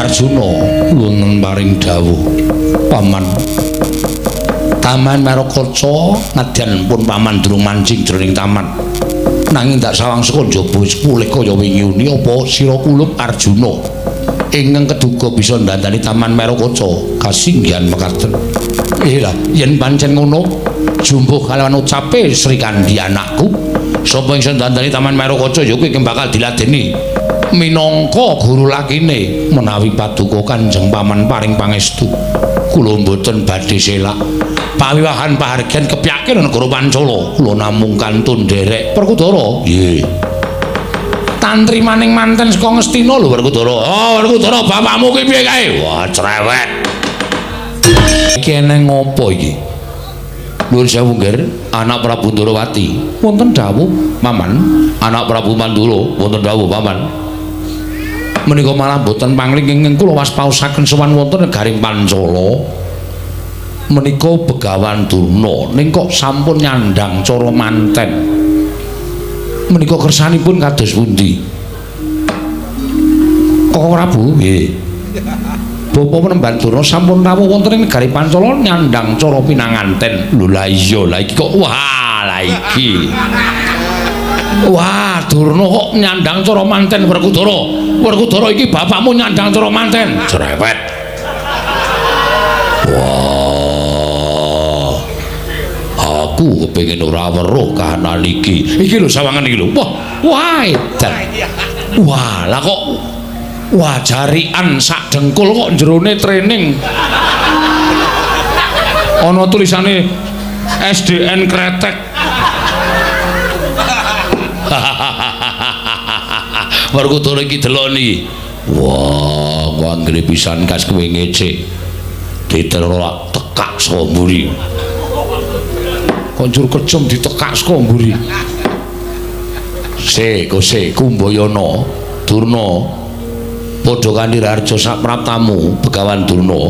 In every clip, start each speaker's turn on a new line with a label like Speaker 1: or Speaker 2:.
Speaker 1: Arjuna wonten paring dawuh paman Taman Marakaca nadyan pun paman durung mancing jroning taman nanging dak sawang saka njaba wis pulih kaya wingi uni apa sira kulup Arjuna ingkang keduga bisa ndandani Taman Marakaca kasinggihan mekaten lah yen pancen ngono jumbuh kalawan ucape Sri Kandi anakku sapa sing ndandani Taman Marakaca ya kuwi bakal diladeni minangka guru lakine menawi paduka Kanjeng Paman paring pangestu kula mboten badhe selak pawiwahan pahargyan kepyake negara Pancala kula namung kantun nderek Werkudara nggih tantri maning manten saka Ngastina lho Werkudara oh Werkudara bapakmu ki piye kae wah cerewet iki eneng ngopo iki Nuwun sewu nggih anak Prabu Ndarawati wonten dawuh paman anak Prabu Mandura wonten dawuh paman menika malah boten pangling kula waspaosaken sowan wonten negaring Pancala menika Begawan Durna ning kok sampun nyandang cara manten menika kersanipun kados pundi Kok Prabu nggih Bapa Penemban Durna sampun rawuh wonten ing negari Pancala nyandang cara pinanganten lho la iya la iki kok wah la iki wah Durna kok nyandang cara manten Werkudara iki bapakmu nyandang cara manten cerewet wah aku kepengin ora weruh kahanan iki lho sawangan iki lho wah edan wah lah kok wah jarian sak dengkul kok jerone training ana tulisane SDN Kretek Werkudara iki delok niki wah kok anggere pisan kas kowe ngecek diterok tekak saka mburi konjur kecem ditekak saka mburi se Kumbayana Durna padha kanthi Rarja sak praptamu Begawan Durna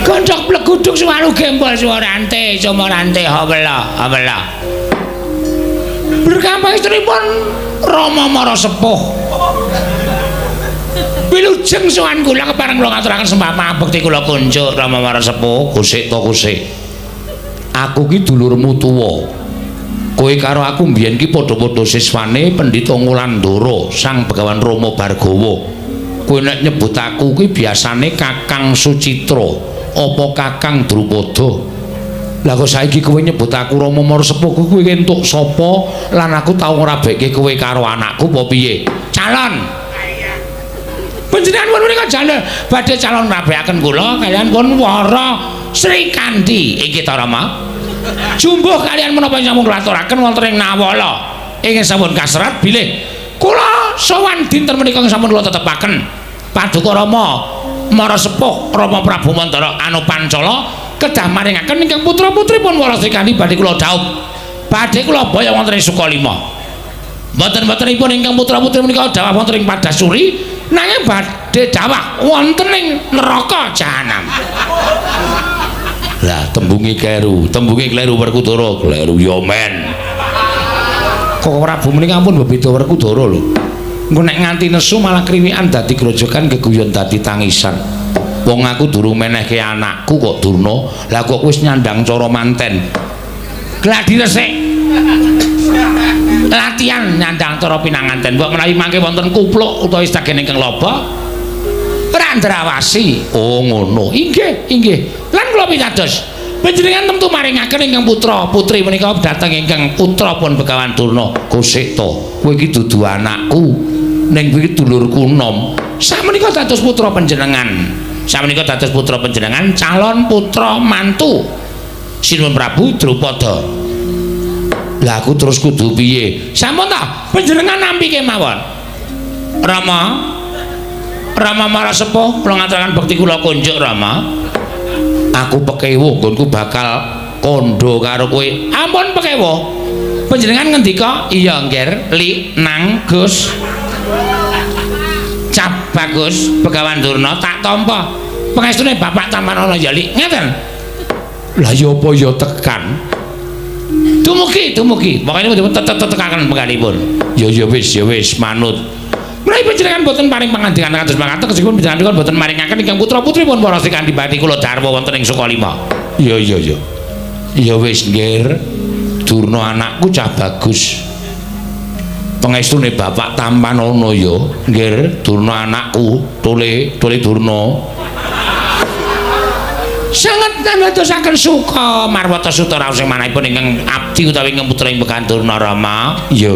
Speaker 1: gondhok pleguduk suwaru gembol suwarante comorante hawela berkampang istripun Rama Mara Sepuh wilujeng sowan kula kepareng kula ngaturaken sembah pangabekti kula kunjuk Rama Mara Sepuh kusik to kusik aku ki dulurmu tuwa kowe karo aku mbiyen ki padha-padha siswane Pendhita Ngulandara Sang Begawan Rama Bargawa kowe nek nyebut aku ki biasane Kakang Sucitra apa Kakang Drupada lah kok saiki kowe nyebut aku Rama Mara Sepuh kowe entuk sapa lan aku tau ngrabekke kowe karo anakku apa piye calon panjenengan menika jane badhe calon ngrabekaken kula kaliyan pun Wara Sri Kandi inggih ta Rama jumbuh kalian menapa sampun klaturaken wonten ing Nawala ingkang sampun kasrat bilih kula sowan dinten menika sampun kula tetepaken paduka Rama Mara Sepuh Rama Prabu Mantara anu Pancala kedah maringaken ingkang putra-putripun Wara Sri Kandi badhe kula dhaup badhe kula boyong wonten ing Sukalima mboten-mbotenipun ingkang putra-putri menika dawuh wonten ing Padasuri nanging badhe dawuh wonten ing neraka jahanam lah tembunge kleru Werkudara kleru ya men kok Prabu menika ampun bebeda Werkudara lho engko nek nganti nesu malah kriwikan dadi grojogan geguyon dadi tangisan wong aku durung menehke anakku kok Durna lah kok wis nyandang cara manten gladi resik latihan nyandang cara pinanganten mbok menawi mangke wonten kupluk utawa istagen ingkang loba Randrawasi oh ngono inggih lan kula pitados panjenengan temtu maringaken ingkang putra putri menika dhateng ingkang putra pun Begawan Durna kusik to kowe iki dudu anakku ning kowe iki dulurku nom sakmenika dados putra panjenengan calon putra mantu Sinuwun Prabu Drupada lah aku terus kudu piye sampun ta panjenengan nampi kemawon Rama Mara Sepuh kula ngaturaken bekti kula kunjuk Rama aku pekewuh nggonku bakal kandha karo kowe ampun pekewuh panjenengan ngendika iya nggih li nang Gus cap bagus Begawan Durna tak tampa pangestune bapak tampan ana ya li ngeten lah ya apa ya tekan Dumugi. Pokoke tekaken penggalipun. Ya wis manut. Menawi panjenengan boten paring pangandikan kados mangkat tegesipun panjenengan boten maringaken ingkang putra-putripun para Srikandi Bati kula dharma wonten ing Sukalima. Iya. Ya wis nggih. Durna anakku cah bagus. Pangestune bapak tampan ana ya. Nggih, Durna anakku, tole Durna. Sangat ndadosaken suka marwata sutara sing manahipun ingkang abdi utawi ingkang putra ing Begandurna Rama. Ya,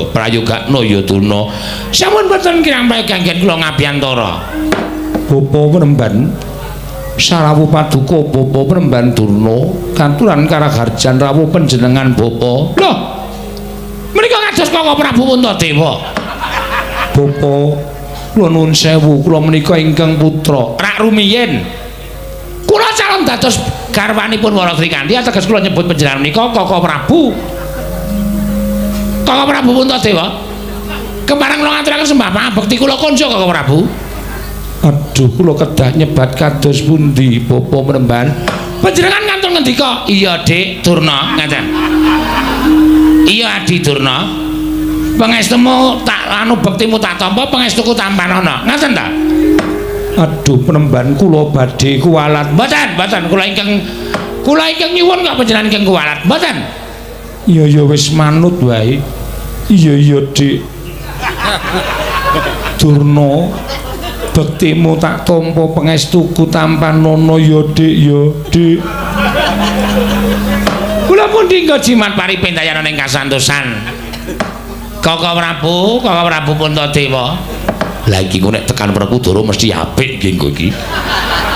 Speaker 1: prayogakna ya Durna. Sampun boten kirang prayoganggen kula ngabiyantara. Bapa Penemban Sarawuh Paduka Bapa Penemban Durna katuran karaharjan rawuh panjenengan Bapa. Lho. Menika kados Kakang Prabu Puntadewa. Bapa, kula nuwun sewu, kula menika ingkang putra. Rak rumiyin kula calon dados garwanipun Wara Srikandi ateges kula nyebut panjenengan menika Kakang Prabu Puntadewa. Kepareng kula ngaturaken sembah pangabekti kula konco Kakang Prabu. Aduh, kula kedah nyebat kados pundi Bapa Penemban? Panjenengan ngantun ngendika, "Iya, Dik Durna," ngaten. Iya Adi Durna. Pangestumu tak bektimu tak tampa, pangestuku tampanana. Ngaten ta? Aduh, Penemban kula badhe kuwalat. Mboten, kula ingkang nyuwun kok panjenengan ingkang kuwalat. Mboten. Iya wis manut wae. Iya, Dik. Durna, bektimu tak tampa, pangestuku tampanana ya, Dik, ya, Dik. Kula pun dinggo jimat paripentayan ing kasantosan. Kakang Prabu Puntadewa. Lah iki kok nek tekan Werkudara mesti apik iki engko iki.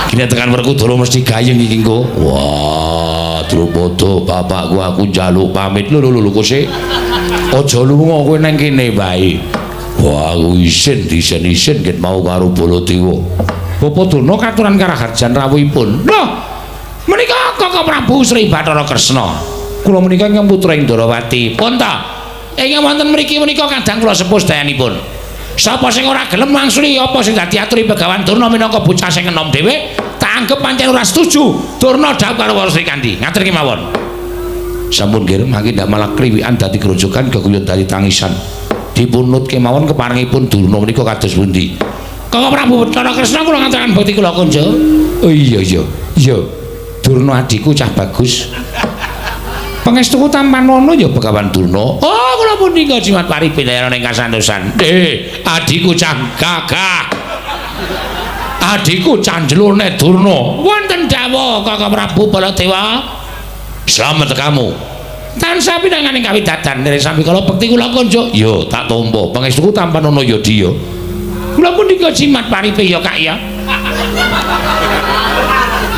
Speaker 1: Iki nek tekan Werkudara mesti gayeng iki engko. Wah, Drupada bapakku aku njaluk pamit. Lho kok sik. Aja lunga kowe nang kene wae. Wah, aku isin ket mau karo Baladewa. Bapa Durna katuran karaharjan rawuhipun. Lho, menika Kakang Prabu Sri Bathara Kresna. Kula menika ingkang putra ing Darawati. Pun ta, ingkang wonten mriki menika kadang kula sepuh sedayanipun. Sapa sing ora gelem mangsuli apa sing dadi aturi Begawan Durna minangka bocah sing enom dhewe, tak anggap pancen ora setuju Durna dawuh karo Wara Srikandi. Ngaten iki mawon. Sampun nggih, mangke ndak malah kriwikan dadi grojogan geguyut dadi tangisan. Dipunut kemawon keparengipun Durna menika kados pundi? Kakang Prabu Bathara Kresna kula ngaturaken bekti kula konco. Oh iya. Durna adiku cah bagus. Pangestuku tampanana ya Begawan Durna. Oh, kula pun ninggal jimat paripentayan ing kasantosan. Adiku cah gagah. Adiku canjlone Durna. Wonten dawuh Kakang Prabu Baladewa. Slamet kamu. Tansah pinanganing kawidadan nire sami kala bekti kula konco. Ya, tak tampa. Pangestuku tampanana ya dia. Kula pun ninggal jimat paripe ya Kak ya.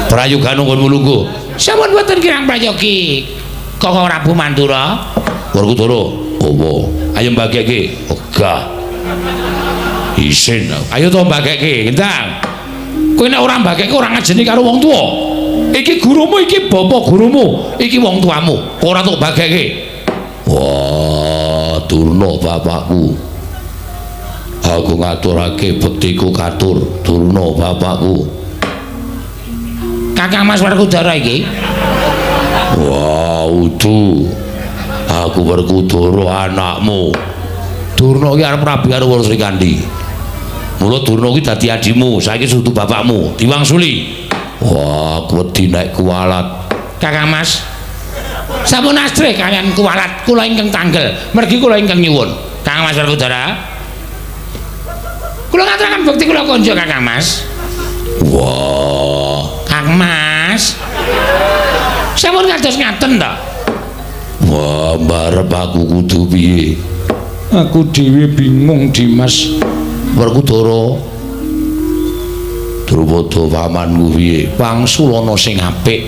Speaker 1: Prayoga nunggun mulunggu. Sampun boten kirang prayogi. Kakang Prabu Mandura. Werkudara. Apa? Ayo mbagekke. Ogah. Isin. Ayo to mbagekke, Gendang. Kowe nek ora mbagekke ora ngajeni karo wong tuwa. Iki gurumu, iki bapak gurumu, iki wong tuamu. Ora tok mbagekke. Wah, Durna bapakku. Aku ngaturake bektiku katur Durna bapakku. Kakang Mas Werkudara iki. Wah, udu. Aku Werkudara anakmu. Durna iki arep rabi karo Wara Srikandi. Mula Durna iki dadi adimu, saiki sudu bapakmu, diwangsuli. Wah, aku wedi nek kuwalat. Kakang Mas. Sampun astre kalian kuwalat, kula ingkang tanggel. Mergi kula ingkang nyuwun. Kakang Mas Werkudara. Kula ngaturaken bekti kula konco Kakang Mas. Wah, Kang Mas. Sampun kados ngaten ta? Wah, mbarep aku kudu piye? Aku dhewe bingung, Dimas. Werkudara. Drupada pamanku piye? Wangsulana sing apik.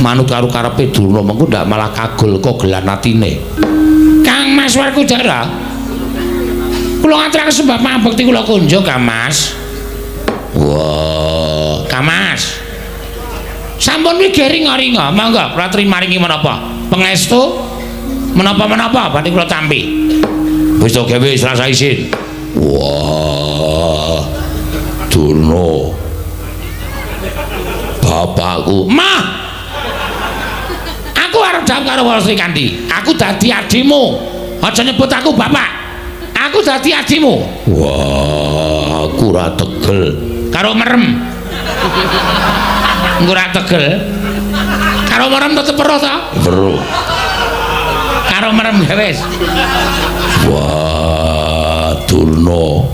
Speaker 1: Manut karo karepe Durna mengko ndak malah kagol kogelan atine. Kang Mas Werkudara. Kula ngaturaken sembah pangabekti kula konjo, Kang Mas. Wah, Kang Mas. Sampun iki ringa-ringa, monggo ratri maringi menapa? Pangestu menapa-menapa badhe kula tampi. Wis to gawe wis rasa isin. Wah. Durna. Bapakku, Mah. Aku arep jawab karo Wara Sri Kandi. Aku dadi adimu. Aja nyebut aku bapak. Aku dadi adimu. Wah, aku ora tegel. Karo merem. Engko ora tegel. Karo merem tetep weruh ta? Weruh. Karo merem ya wis. Wah, Durna.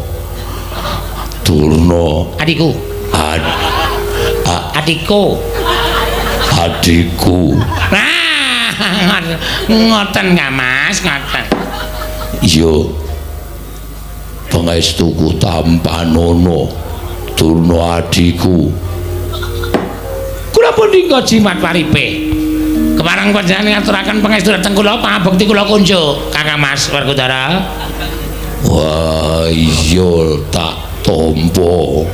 Speaker 1: Adikku. Adikku. Adikku. Nah, ngoten nggak Mas, ngoten. Iya. Pangestuku Tampanono. Durna adikku. Kula pundi kok jimat paripe. Kemarang panjenengan ngaturaken pangestu dhateng kula, pangabekti kula kunjuk, Kakang Mas Werkudara. Wah, iya tak tampa.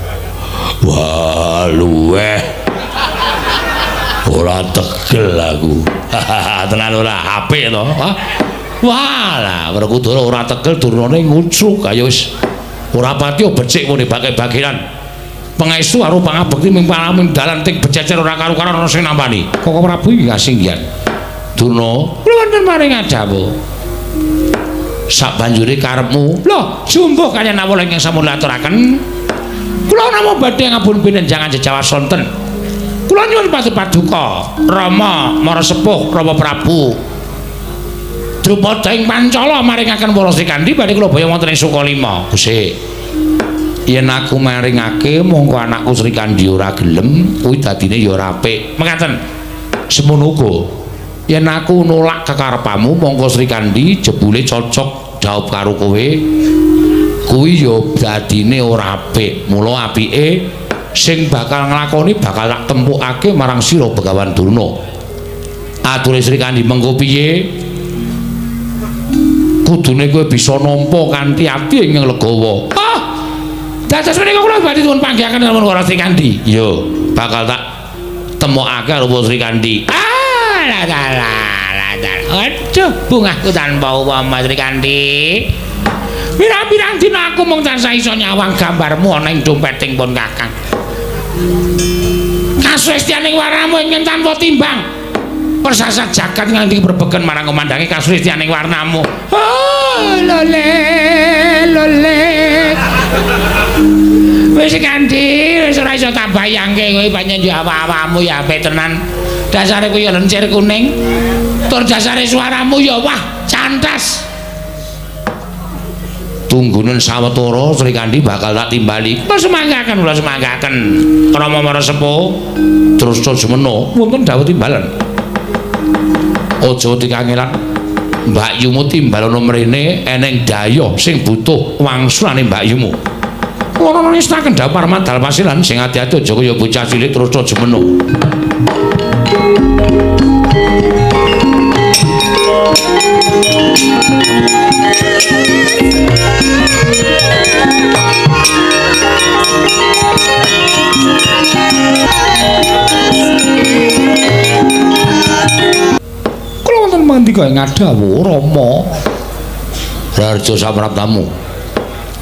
Speaker 1: Wah, luweh. Ora tegel aku. Tenan ora apik to. Walah, Werkudara ora tegel Durnane ngucuk kaya wis ora pati becik muni bage-bageran. Pangestu karo pangabekti ming palamin dalan ting bececer ora karo-karo ana sing nampani. Kok Prabu iki kasinggihan. Durna, kula wonten maring adawu. Sak banjure karepmu. Lho, jumbuh kaliyan awula ingkang sampun aturaken. Kula namung badhe ngabun pinenjangan jejawas sonten. Kula nyuwun paduka Rama Marasepuh Rama Prabu. Drupada ing Pancala maringaken Wara Sri Kandi badhe kula baya wonten ing Sukalima. Gusti. Yen aku maringake monggo anakku Sri Kandi ora gelem, kuwi dadine ya ora apik. Mekaten. Semono uga. Yen aku nolak kekarepamu monggo Sri Kandi jebule cocok jawab karo kowe. Kuwi ya dadine ora apik. Mula apike sing bakal nglakoni bakal tak tempukake marang sira Begawan Durna. Ature Sri Kandi mengko piye? Kudune kowe bisa nampa kanthi ati ing legawa. Dados menika kula badhe nyuwun panggihaken kaliyan Wara Sri Kandi. Yo, bakal tak temokake karo Wara Sri Kandi. Aduh, bungahku tanpa upama Sri Kandi. Pirang-pirang dina aku mung tansah iso nyawang gambarmu ana ing dompeting pun Kakang. Kasuwestianing warnamu ingkang tanpa timbang. Persasat jagat nganti berbeken marang komandange kasuwestianing warnamu. Lole. Wis Kandi, wis ora iso tak bayangke kowe pancen yo awak-awakmu ya apik tenan. Dasare kuwi ya lencir kuning. Tur dasare suaramu ya wah cantas. Tunggunen sawetara Sri Kandi bakal tak timbali. Kula semanggaken Rama Marasepuh terus semeno wonten dawuh timbalan. Aja dikangelan. Mbakyumu timbal ana mrene eneng dayoh sing butuh wangsulane mbakyumu. Kula ngestaken dawuh Parmadal Pasilan sing ati-ati aja kaya bocah cilik terus semeno. Kula wonten mandika ing adawu Rama Raharja Sampraptamu.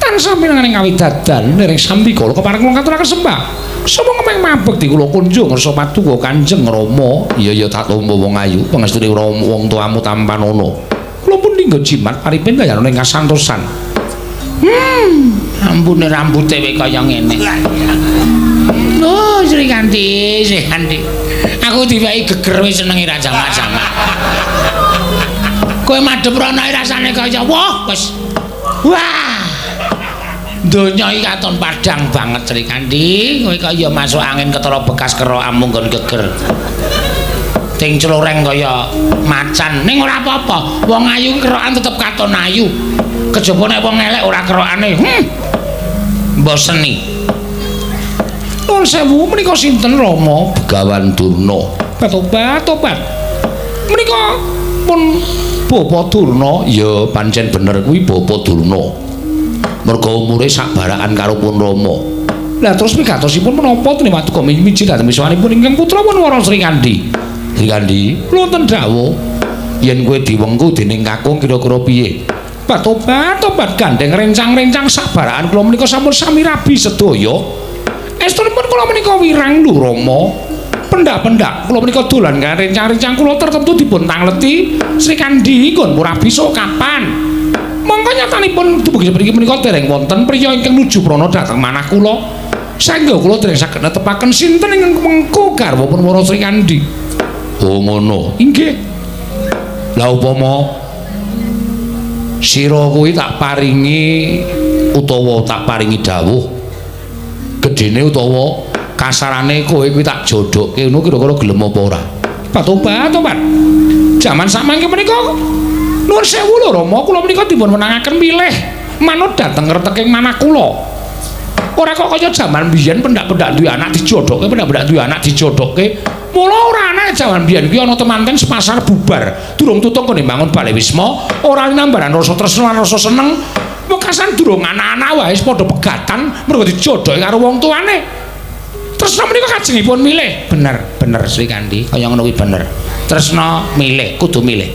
Speaker 1: Tansah pinanganing kawidadan nering Sambika kepareng kula katuraken sembah. Sapa kemeng mabekti kula kunjung ngersa paduka Kanjeng Rama. Iya tak tampa wong ayu pangestune Rama wong tuamu Tampanono. Kula pun lingga jimat paripin kaya ana ing kasantosan. Ampune rambute wae kaya ngene. Oh, Sri Kandi. Aku diwai geger wis senengi ra jamak-jamak. Kowe madhep rono rasane kaya wah wis. Wah. Donya iki katon padhang banget Sri Kandi. Kowe kaya masuk angin ketara bekas kero amung nggon geger. Ting cloreng kaya macan. Ning ora apa-apa. Wong ayu kerokan tetep katon ayu. Kejaba nek wong elek ora kerokane. Mboseni. Nuwun sewu menika sinten Rama Begawan Durna? Tobat. Menika pun Bapa Durna. Ya pancen bener kuwi Bapa Durna. Merga umure sak barakan karo pun Rama. Lah terus migatosipun menapa teni watu kok miji dhateng miswanipun ingkang putra pun Wara Sri Kandi. Sri Kandi, kula wonten dawuh yen kowe diwengku dening kakung kira-kira piye? Tobat gandeng rencang-rencang sak barakan kula menika sampun sami rabi sedaya. Estunipun kula menika wirang lho Rama. pendak-pendak kula menika dolan kan rencang-rencang kula tertentu dipun tangleti Sri Kandi nggon ora bisa kapan mongko nyatanipun dumugi mriki menika dereng wonten priya ingkang nuju prana dhateng manah kula saengga kula dereng saged netepaken sinten ingkang mengko garwapun para Sri Kandi. Oh ngono inggih lah upama sira kuwi tak paringi utawa tak paringi dawuh gedene utawa kasarane kowe kuwi tak jodokke ngono kira-kira gelem apa ora? Patobat, tobat. Jaman samangke menika nuwun sewu lho Rama, kula menika dipun menangaken milih manut dhateng reteking manah kula. Ora kok kaya jaman biyen pendak-pendak duwe anak dijodokke, pendak-pendak duwe anak dijodokke. Mula ora ana jaman biyen kuwi ana temanten sepasar bubar. Durung tutung kene bangun Bale Wisma, ora nambaran rasa tresna lan rasa seneng. Wekasan durung anak-anak wae padha pegatan mergo dijodokke karo wong tuane. Tresna menika kajengipun milih. Bener Sri Kandi, kaya ngono kuwi bener. Tresna milih, kudu milih.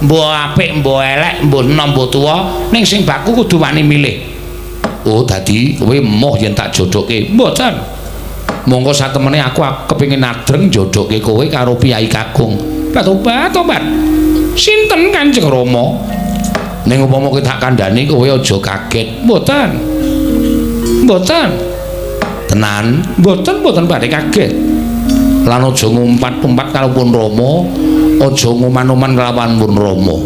Speaker 1: Mbok apik, mbok elek, mbok enom, mbok tuwa, ning sing baku kudu wani milih. Oh, dadi kowe emoh yen tak jodokke. Mboten. Monggo satemene aku kepengin adreng jodokke kowe karo Piyai Kakung. Tobat. Sinten Kanjeng Rama? Ning upama kowe tak kandhani kowe aja kaget. Mboten. Tenan, mboten badhe kaget. Lan aja ngumpat-umpat karo pun Rama, aja nguman-uman kelawan pun Rama.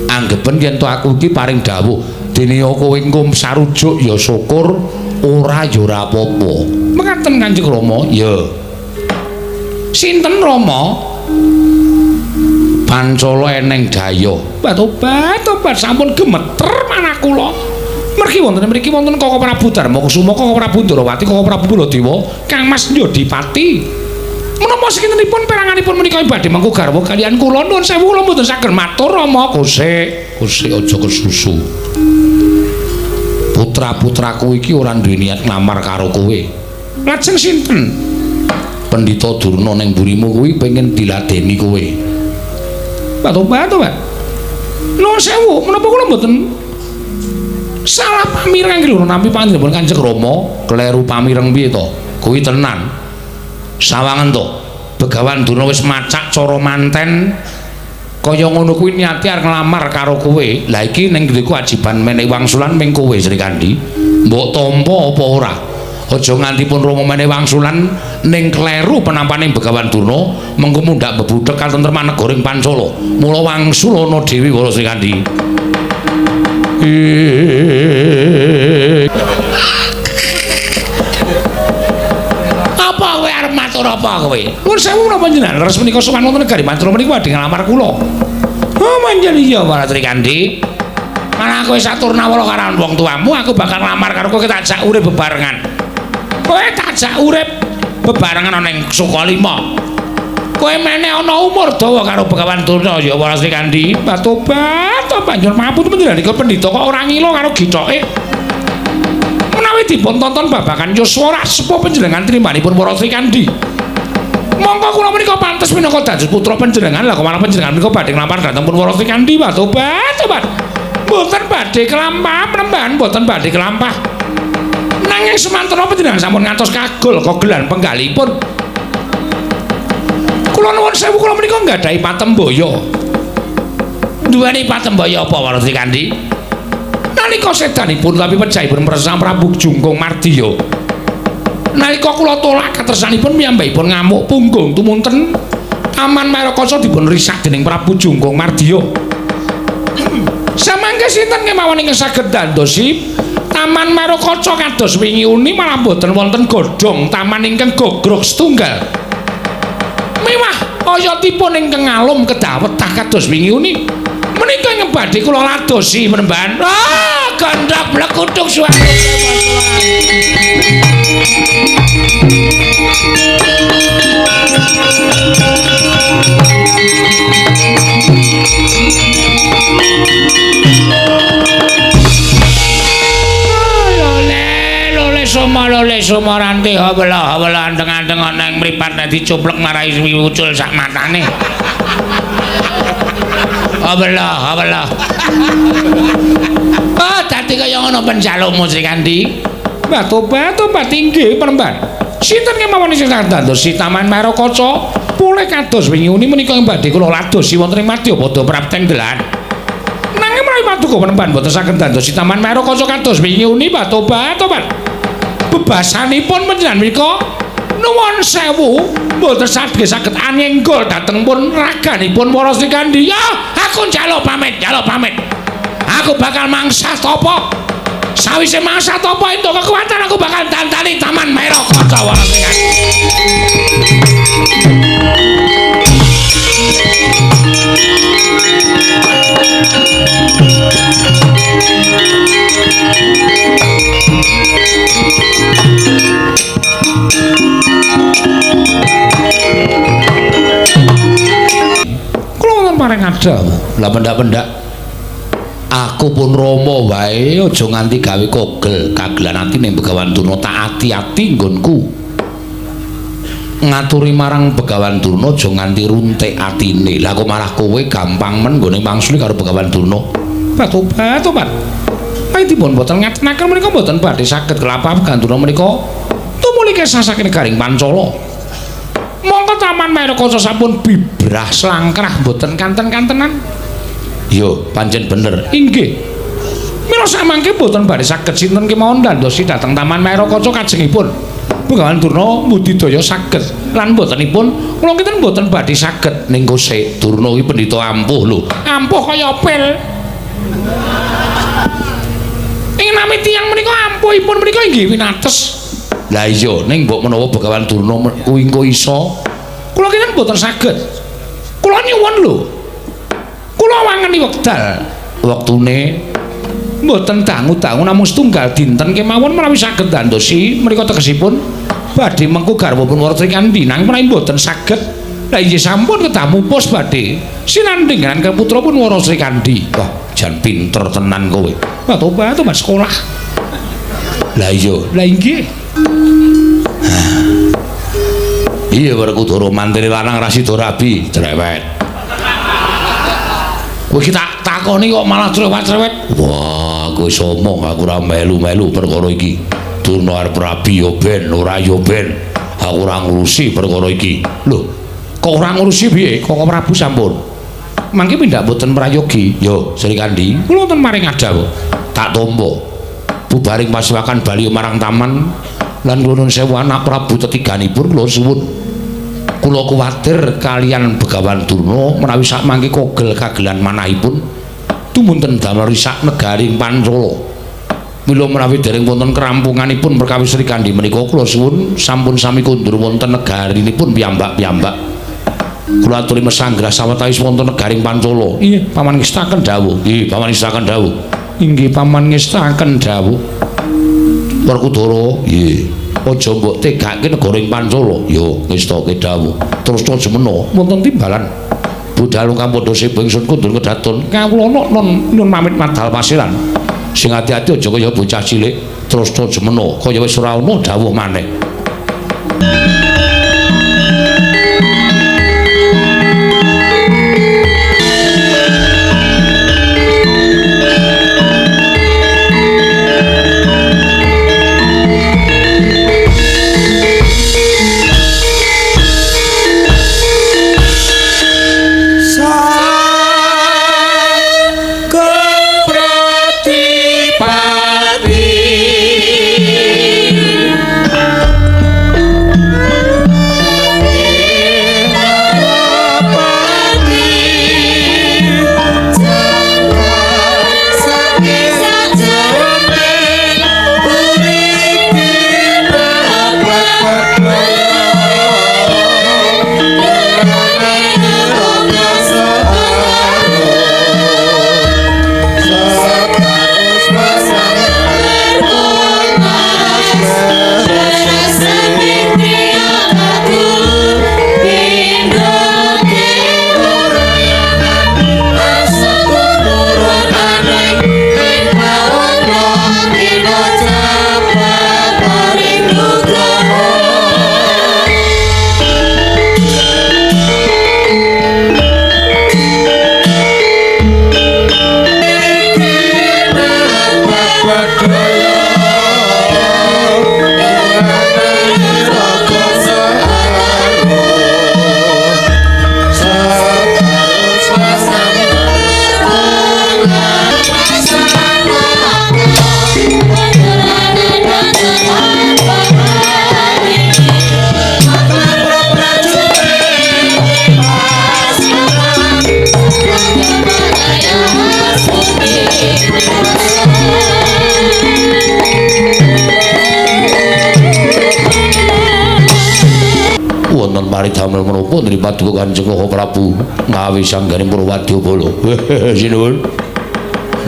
Speaker 1: Anggepen yen to aku iki paring dawuh, dene kowe engko sarujuk ya syukur, ora ya ora apa-apa. Mekaten Kanjeng Rama, ya. Sinten Rama? Pancala eneng daya. Tobat, sampun gemeter manah kula. Mergi wonten mriki wonten Koko Prabu Darma Kusuma, Koko Prabu Ndrawati, Koko Prabu Baladewa, Kang Mas Yodipati. Menapa sekintenipun peranganipun menika badhe mengko garwa kaliyan kula nuwun sewu kula mboten saged matur Rama. Kusik aja kesusu. Putra-putraku iki ora duwe niat nglamar karo kowe. Lajeng sinten? Pendhita Durna ning mburimu kuwi pengen diladeni kowe. Tobat. Nuwun sewu, menapa kula mboten salah pamireng iki lho nampi panjenengan Kanjeng Rama, kleru pamireng piye to? Kuwi tenan. Sawangen to. Begawan Durna wis macak cara manten kaya ngono kuwi niate arep nglamar karo kowe. Lah iki ning ngriku kewajiban menehi wangsulan ming kowe Sri Kandi. Mbok tampa apa ora? Aja nganti pun Rama menehi wangsulan ning kleru penampaning Begawan Durna mengko mundhak bebudhek katentreman negoring Pancala. Mula wangsul ana dhewe karo Sri Kandi. Apa kowe arep matur apa kowe? Nuwun sewu menapa panjenengan leres menika sowan wonten negari Mancala menika badhe nglamar kula. Oh manjen iya para Sri Kandi. Malah kowe Saturnawala karo wong tuamu, aku bakal nglamar karo kowe tak ajak urip bebarengan. Kowe tak ajak urip bebarengan ana ning Sukalima. Kowe meneh ana umur dawa karo Begawan Durna ya para Sri Kandi. Tobat panjenengan mapun panjenengan iki pendhita kok ora ngilo karo gitoke. Menawi dipun tonton babagan yuswa rak sepuh panjenengan trimanipun para Sri Kandi. Monggo kula menika pantes minangka dados putra panjenengan. Lah kok malah panjenengan menika badhe nglampar dhateng pun para Sri Kandi. Tobat. Mboten badhe kelampah penemban, mboten badhe kelampah. Nanging semanten panjenengan sampun ngantos kagol kogelan penggalipun. Kula nuwun sewu kula menika nggadahi patembaya. Duweni patembaya apa para Sri Kandi? Nalika sedanipun tapi pejahipun Sang Prabu Jungkung Mardiya. Nalika kula tolak katresanipun piyambakipun ngamuk punggung tumunten Taman Mairakaca dipun risak dening Prabu Jungkung Mardiya. Samangke sinten kemawon ingkang saged dandosi Taman Mairakaca kados wingi uni malah boten wonten godhong taman ingkang gogrok setunggal. Mewah oyotipun ingkang ngalum kedawetah kados wingi uni. Menika ing badhe kula ladosi menemban. Gandhak blekuthuk suara. Lole sumaranti habala anteng-anteng ana ing mripat dadi cuplek marai ucul sak matane. Habala. Dadi kaya ngono penjalukmu Sri Kandi. Tobat inggih penemban. Sinten kemawon sing dadosi Taman Marakaca? Pulih kados wingi uni menika ing badhe kula ladosi wonten ing Madyapada Prapteng Delan. Nanging menawi paduka penemban boten saged dadosi Taman Marakaca kados wingi uni tobat. Bebasanipun panjenengan menika nuwun sewu mboten saged anyenggol dhateng pun raganipun para Srikandhi. Ya, aku njaluk pamit. Aku bakal mangsa tapa. Sawise mangsa tapa entuk kekuatan aku bakal dandani Taman Marakaca para Srikandhi. Paring ada lah pendak-pendak aku pun Rama wae aja nganti gawe kagelan ati ning Begawan Durna tak ati-ati nggonku ngaturi marang Begawan Durna aja nganti runtik atine lah kok malah kowe gampang men nggone mangsuli karo Begawan Durna tobat ayo dipun boten ngatenaken menika boten badhe saged kelapa Begawan Durna menika tumuli kesah saking negaring Pancala mongko Taman Marakaca sampun bibrah slangkrah boten kanten-kantenan. Yo, pancen bener. Inggih. Mila samangke boten badhe saged sinten kemawon ndandosi dhateng Taman Marakaca kajengipun. Begawan Durna budidaya saged lan botenipun kula kinten boten badhe saged ning Kosek Durna iki pendhita ampuh lho. Ampuh kaya pel. Ing nami tiyang menika ampuhipun menika inggih winates. Lah iya ning mbok menawa Begawan Durna kuwi engko iso kula kinten boten saged. Kula nyuwun lho. Kula wangeni wekdal wektune mboten dangu-dangu namung setunggal dinten kemawon menawi saged ndandosi menika tegesipun badhe mengku garwapun Wara Srikandhi nanging menawi mboten saged lah inggih sampun kedamu pos badhe sinandhing kan keputrapun Wara Srikandhi. Wah, jan pinter tenan kowe. Wah, tobat sekolah. Lah iya, lah inggih. Iya Werkudara mantri lanang rasida rabi cerewet. Kowe iki tak takoni kok malah cerewet-cerewet. Wah, kowe somong aku ora melu-melu perkara iki. Durna arep rabi ya ben, ora ya ben. Aku ora ngurusi perkara iki. Lho, kok ora ngurusi piye? Kok Prabu sampun. Mangke pindak boten prayogi. Yo, Srikandhi, kula wonten maring adhaw. Tak tampa. Bubaring pasukan bali marang taman lan kula nuwun sewu anak Prabu tetiganipun kula suwun kula kuwatir kalian Begawan Durna menawi sak mangke kogel-kagelan manahipun tumunten damel risak negaring Pancala mila menawi dereng wonten kerampunganipun perkawis Srikandhi menika kula suwun sampun sami kundur wonten negarinipun piyambak-piyambak kula aturi mesanggrah sawetawis wonten negaring Pancala. Nggih paman ngestaken dawuh. Nggih paman ngestaken dawuh. Inggih paman ngestaken dawuh. Werkudara, nggih. Aja mbok tegake negara ing Pancala. Yo, ngestake dawuh. Terus semena wonten timbalan. Budal kang padha sebo ingsun kundur kedaton. Kawula nun pamit madal pasiran. Sing ati-ati aja kaya bocah cilik. Terus semena kaya wis ora ana dawuh maneh. wonten paridamel menapa nderek paduka Kanjeng Prabu ngawi sanggane Purwadyabala. Sinuwun.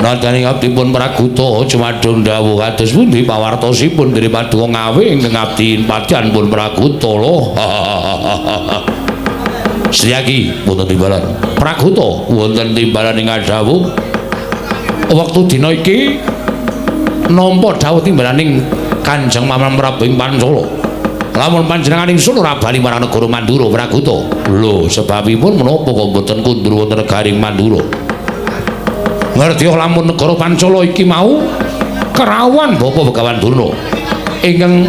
Speaker 1: Nadyaning abdipun Praguta cumadung dawuh kados pundi pawartosipun nderek paduka ngawi ingkang abdi padyan pun Praguta lho. Sriyagi wonten timbalan. Praguta wonten timbalan ingkang dawuh wektu dina iki nampa dawuh timbalaning Kanjeng Paman Prabu ing Pancala. Lamun panjenengan ingsun ora bali marang negara Mandura Praguta. Lho, sebabipun menapa kok boten kundur wonten negaring Mandura? Ngerti lamun negara Pancala iki mau kerawan Bapa Begawan Durna ingkang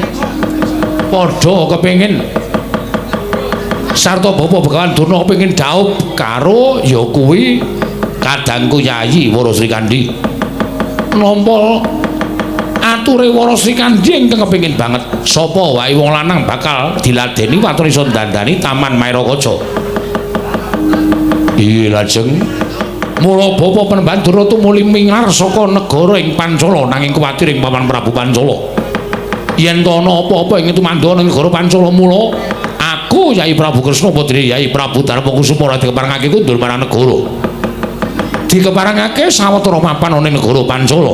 Speaker 1: padha kepengin sarta Bapa Begawan Durna kepengin dhaup karo ya kuwi kadangku Yayi Wara Srikandhi. Nampa ature Wara Srikandhi ingkang kepengin banget sapa wae wong lanang bakal diladeni watur iso dandani Taman Mairakaca. Iki lajeng mula Bapa Pandura tumuli mingar saka negara ing Pancala nanging kuwatir ing Paman Prabu Pancala. Yen to ana apa-apa ing tumandha ing negara Pancala mula aku Yai Prabu Kresna putri Yai Prabu Darmakusuma dikeparengake kundur marang negara. Dikeparengake sawetara mapan ana ing negara Pancala.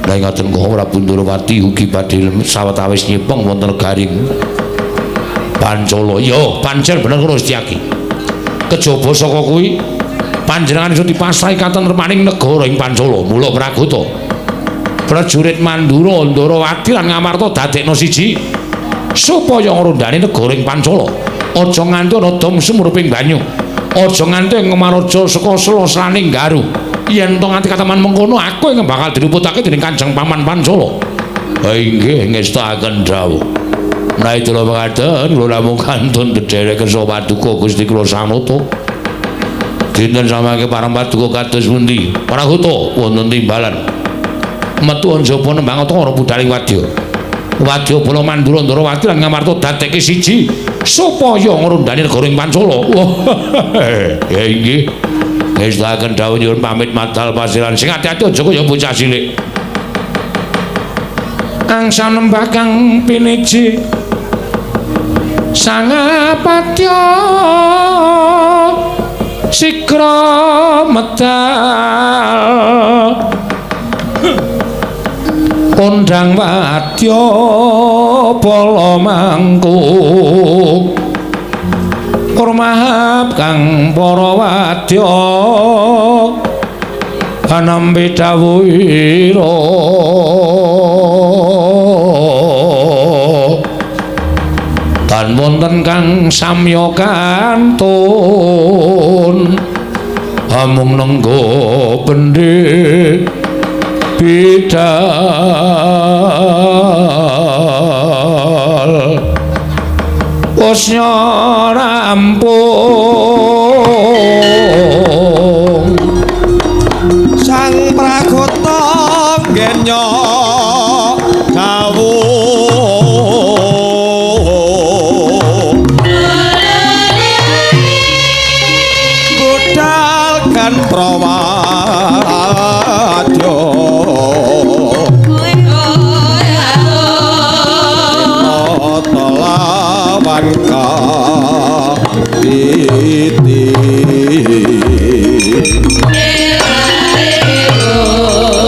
Speaker 1: Lah ngaten kok Prabu Durawati ugi badhe sawetawis nyepeng wonten negaring Pancala. Ya, pancen bener karo Setyaki. Kejaba saka kuwi panjenengan iso dipasrahi katentremaning negara ing Pancala. Mula Praguta prajurit Mandura Ndarawati lan Ngamarta dadekna siji supaya ngrondani negara ing Pancala. Aja nganti ana dom sumuruping banyu. Aja nganti Ngamaraja saka selasaning Garu. Yen to nganti kataman mengkono aku yang bakal diruputake dening Kanjeng Paman Pancala. Ha inggih ngestaken dawuh. Menawi kula mekaten kula namung kantun dedherek kersa paduka Gusti kula Sanata. Dinten samangke parang paduka kados pundi? Prahuta wonten timbalan. Metu njaba nembang ora budhaling wadya. Wadyabala Mandura Ndarawati lan Ngamarta dadekke siji supaya ngrondani negara ing Pancala. Ya inggih. Ngestaken dawuh nyuwun pamit matal pasiran sing ati-ati aja kaya bocah cilik. Angsa nembah kang piniji Sangapatya Sikra medal kondang wadya bala mangkuk Kurmahap kang para wadya anambe dawuhira tan wonten kang samya kantun amung nenggo pendhe bidal wosnya rampung
Speaker 2: Sang Praguta genya dawuh budalkan prawadya lawan titi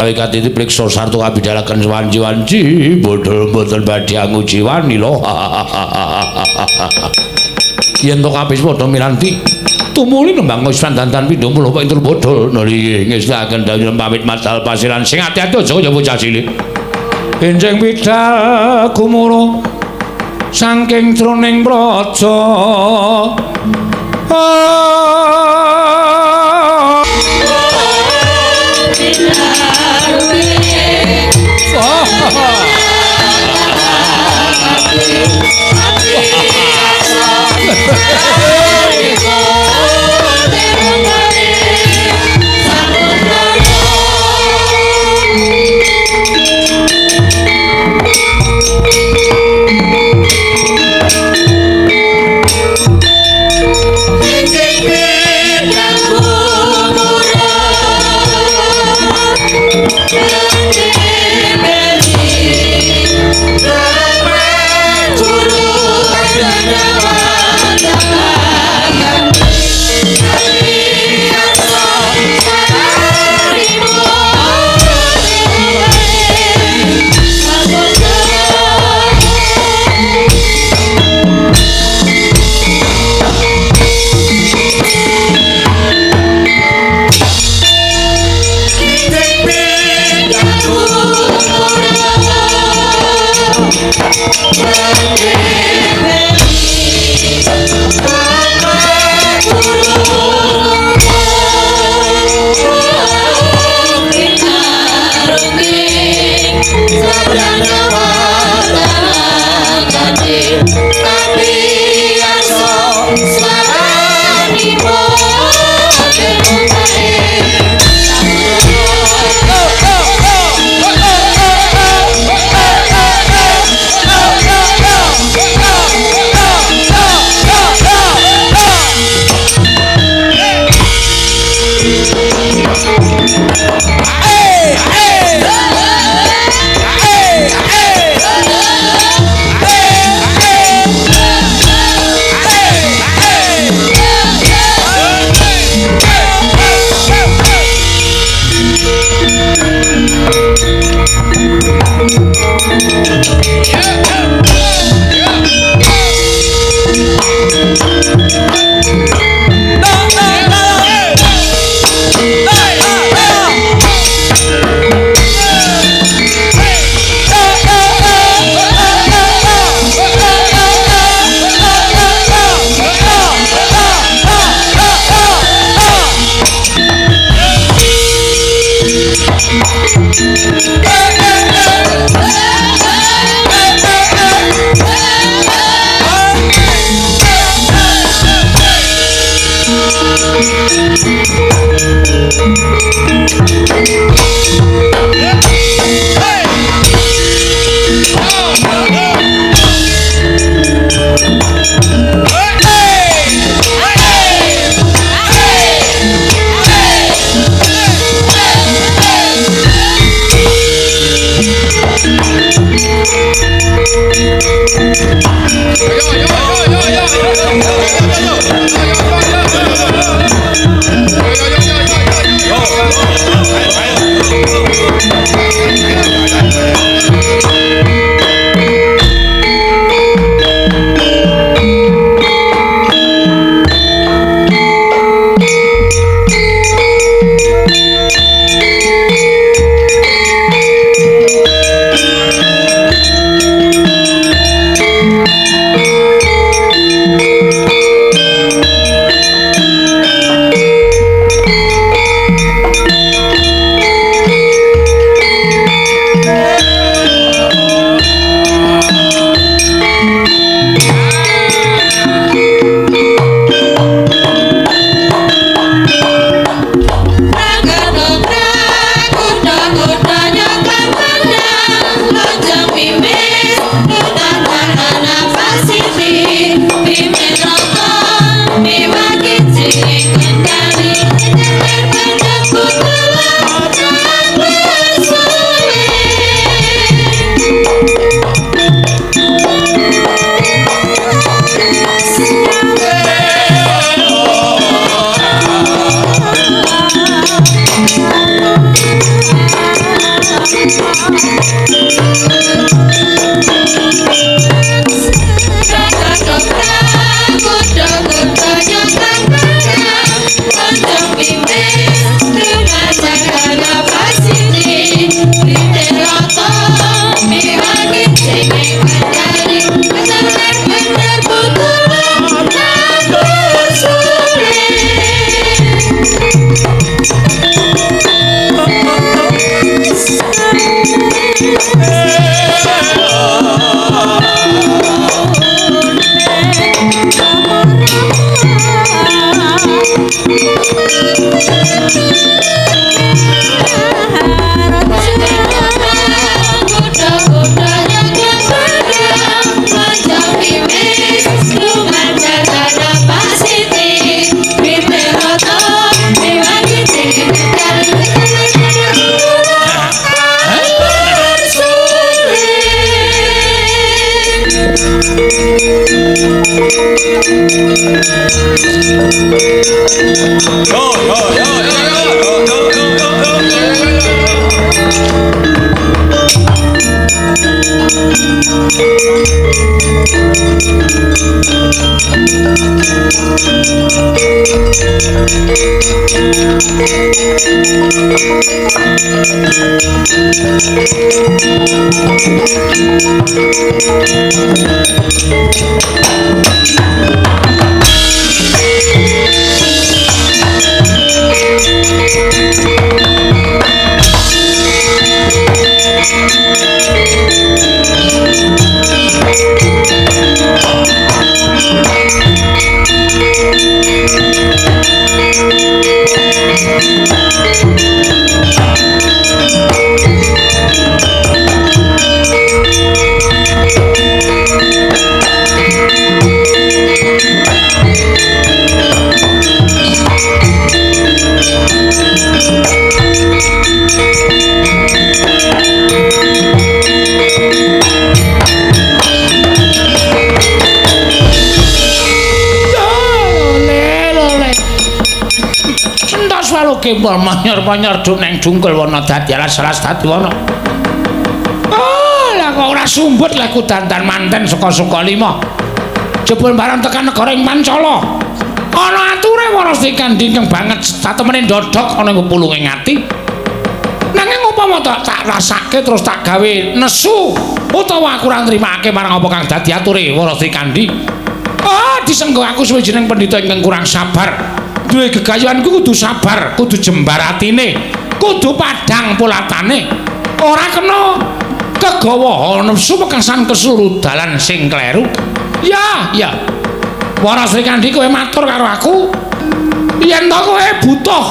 Speaker 1: Awikat itu priksa sarta kabidalaken wanci-wanci bodhol mboten badhe nguji wani lho. Yen to kabeh padha miranti tumuli nembang wis dandan pindho mulo kok entul bodhol nuli ngestaken dawuh pamit matal pasiran sing ati-ati aja kaya bocah cilik. Enjing bidal gumura saking jroning praja
Speaker 3: Thank you.
Speaker 1: Kembal manyor-manyor duneng dungkul wana dadi alas-alas dadi wana. Lah kok ora sumbut lah ku dandan manten saka lima. Jebul barang tekan negara ing Pancala. Ana ature Warasi Kandi kang banget satemene ndodhok ana ing pulunge ati. Nanging upama tak rasake terus tak gawe nesu utawa aku ora nrimake marang apa kang dadi ature Warasi Kandi. Disenggo aku suwijining pendhita ingkang kurang sabar. Duwe gegayuhanku kudu sabar, kudu jembar atine, kudu padhang pulatane. Ora kena kegawa nafsu pekangsan kesuru dalan sing kleru. Ya. Warasi Kandi kowe matur karo aku. Yen to kowe butuh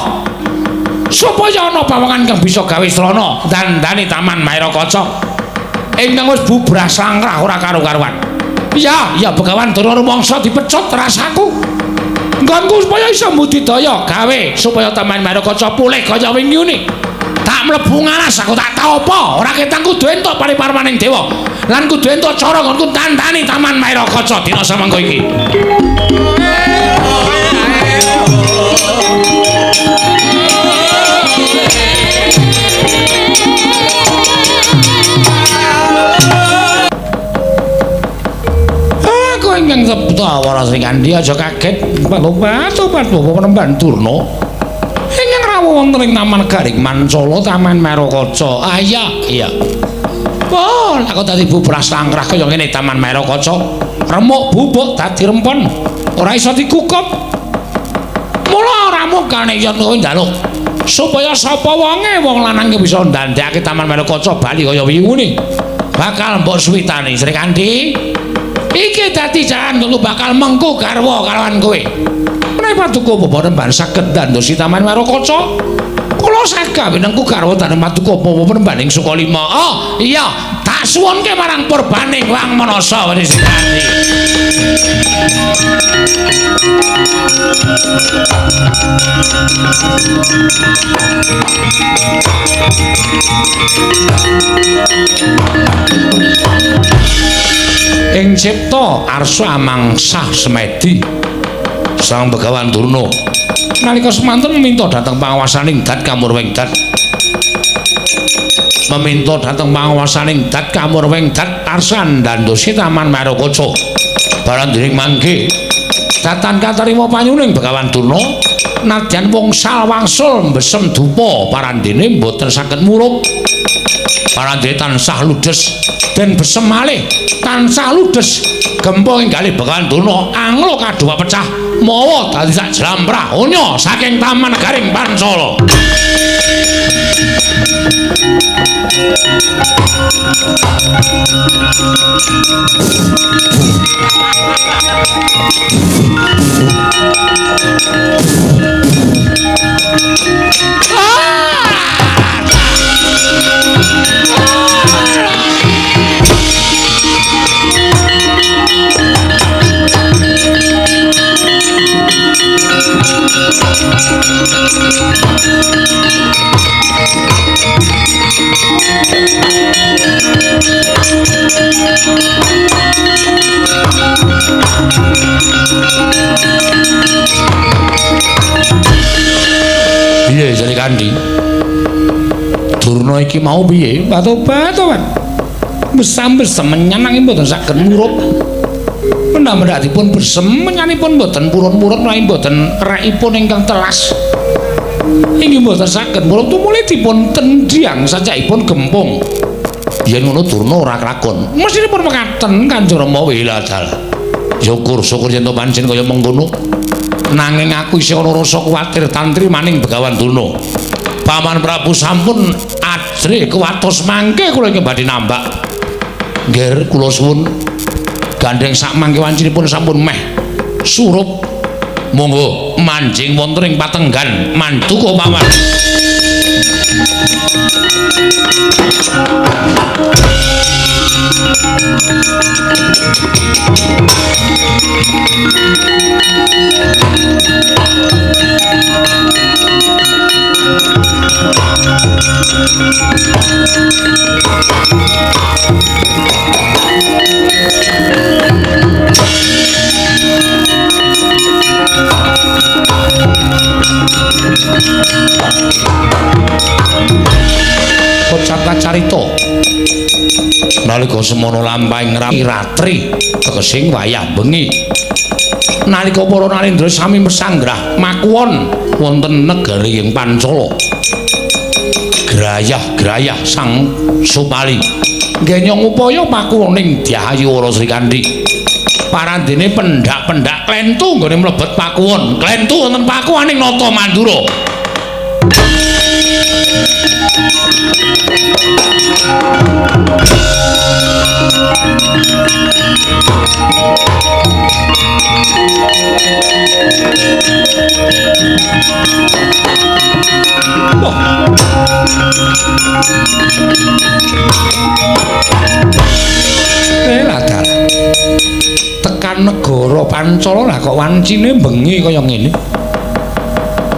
Speaker 1: supaya ana bawangan kang bisa gawe srana dandani Taman Mairakaca. Ingkang wis bubrah sangkrah ora karo-karuan. Ya, Begawan Durna rumangsa dipecut rasaku. Nggonku supaya iso mbudidaya gawe supaya Taman Mairakaca pulih kaya wingi. Tak mlebu ngalas aku tak tau apa, ora ketang kudu entuk pariparmaning dewa. Lan kudu entuk cara nggonku tandani Taman Mairakaca dina samangka iki. Ingkang sabda Warasi Kandi aja kaget pat-pat penemban Durna ingkang rawuh wonten ing Taman Garing Mancala Taman Mairakaca. Iya. Lah kok dadi bubrah sangkrah kaya ngene Taman Mairakaca. Remuk bubuk dadi rempon ora iso dikukup. Mula ora mungkane yen kowe njaluk supaya sapa wonge wong lanang bisa ndandekake Taman Mairakaca bali kaya wingi bakal mbok suwitani Sri Kandi. Iki dadi jalan kanggo bakal mengku garwa kalawan kowe. Menapa Paduka Panembahan saged ndandosi Taman Mairakaca? Kula saged nengku garwa Taman Paduka Panembahan ing Sukalima. Iya, tak suwunke marang purbaning Wang Manasa Sri Kandi. Ing cipta arsa mangsah semedi Sang Begawan Durna nalika semanten meminta dhateng pangawasaning Dat Kamurweng Dat arsa ndandosi Taman Mairakaca barang dening mangke datan katrima panyuning Begawan Durna nadyan wungsal wangsul mbesem dupa parandene mboten saged murup parandene tansah ludes den besem malih tansah ludes gempa inggalih Begawan Durna anglo kadua pecah mawa dadi sak jlamprah onya saking Taman Garing Pancala. Piye Sri Kandi? Durna iki mau piye? Batu-batuan. Besam-besem menyanangi mboten saged murup. Mendak-mendakipun besem menyanipun mboten purun-purun menawi mboten raipun ingkang telas. inggih mboten saged mula tumuli dipun tendhiang sacaipun gempung. Yen ngono Durna ora kelakon. Mestinipun mekaten Kanjeng Rama wiladal. Syukur yen to pancen kaya mengkono. Nanging aku isih ana rasa kuwatir tantri maning Begawan Durna. Paman Prabu sampun ajre kuwatos mangke kula ingkang badhe nambak. Nggih kula suwun gandeng sak mangke wancinipun sampun meh surup. Monggo manjing wonten ing patenggan mantuku paman. Kocapa carita nalika semana lampahing ratri tegesing wayah bengi nalika para narendra sami mesanggrah makuwon wonten negari ing Pancala grayah-grayah sang Supali ngenyong upaya pakuwoning Dyahayuwara Srikandhi parandene pendak-pendak klentu nggone mlebet pakuwon klentu wonten pakuwaning Nata Mandura. Ladal tekan negara Pancala lah kok wancine bengi kaya ngene.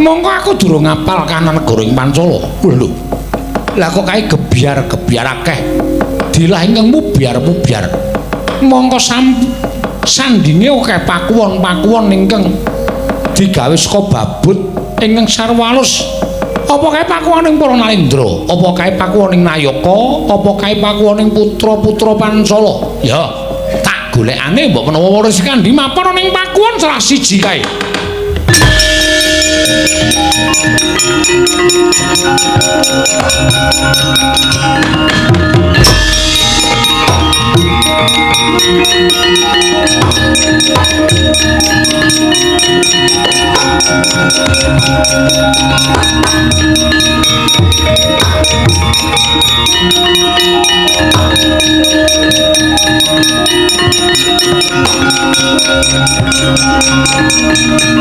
Speaker 1: Monggo aku durung ngapal kanan negara ing Pancala. Lho. Lah kok kae gebyar-gebyar akeh. Dilah ingkang mubyar-mubyar. Monggo sandinge akeh pakuwon-pakuwon ingkang digawe saka babut ingkang sarwa alus. Apa kae pakuwoning para Narendra? Apa kae pakuwoning Nayaka? Apa kae pakuwoning putra-putra Pancala? Ya, tak golekane mbok menawa Wara Srikandhi mapan ning pakuwon salah siji kae.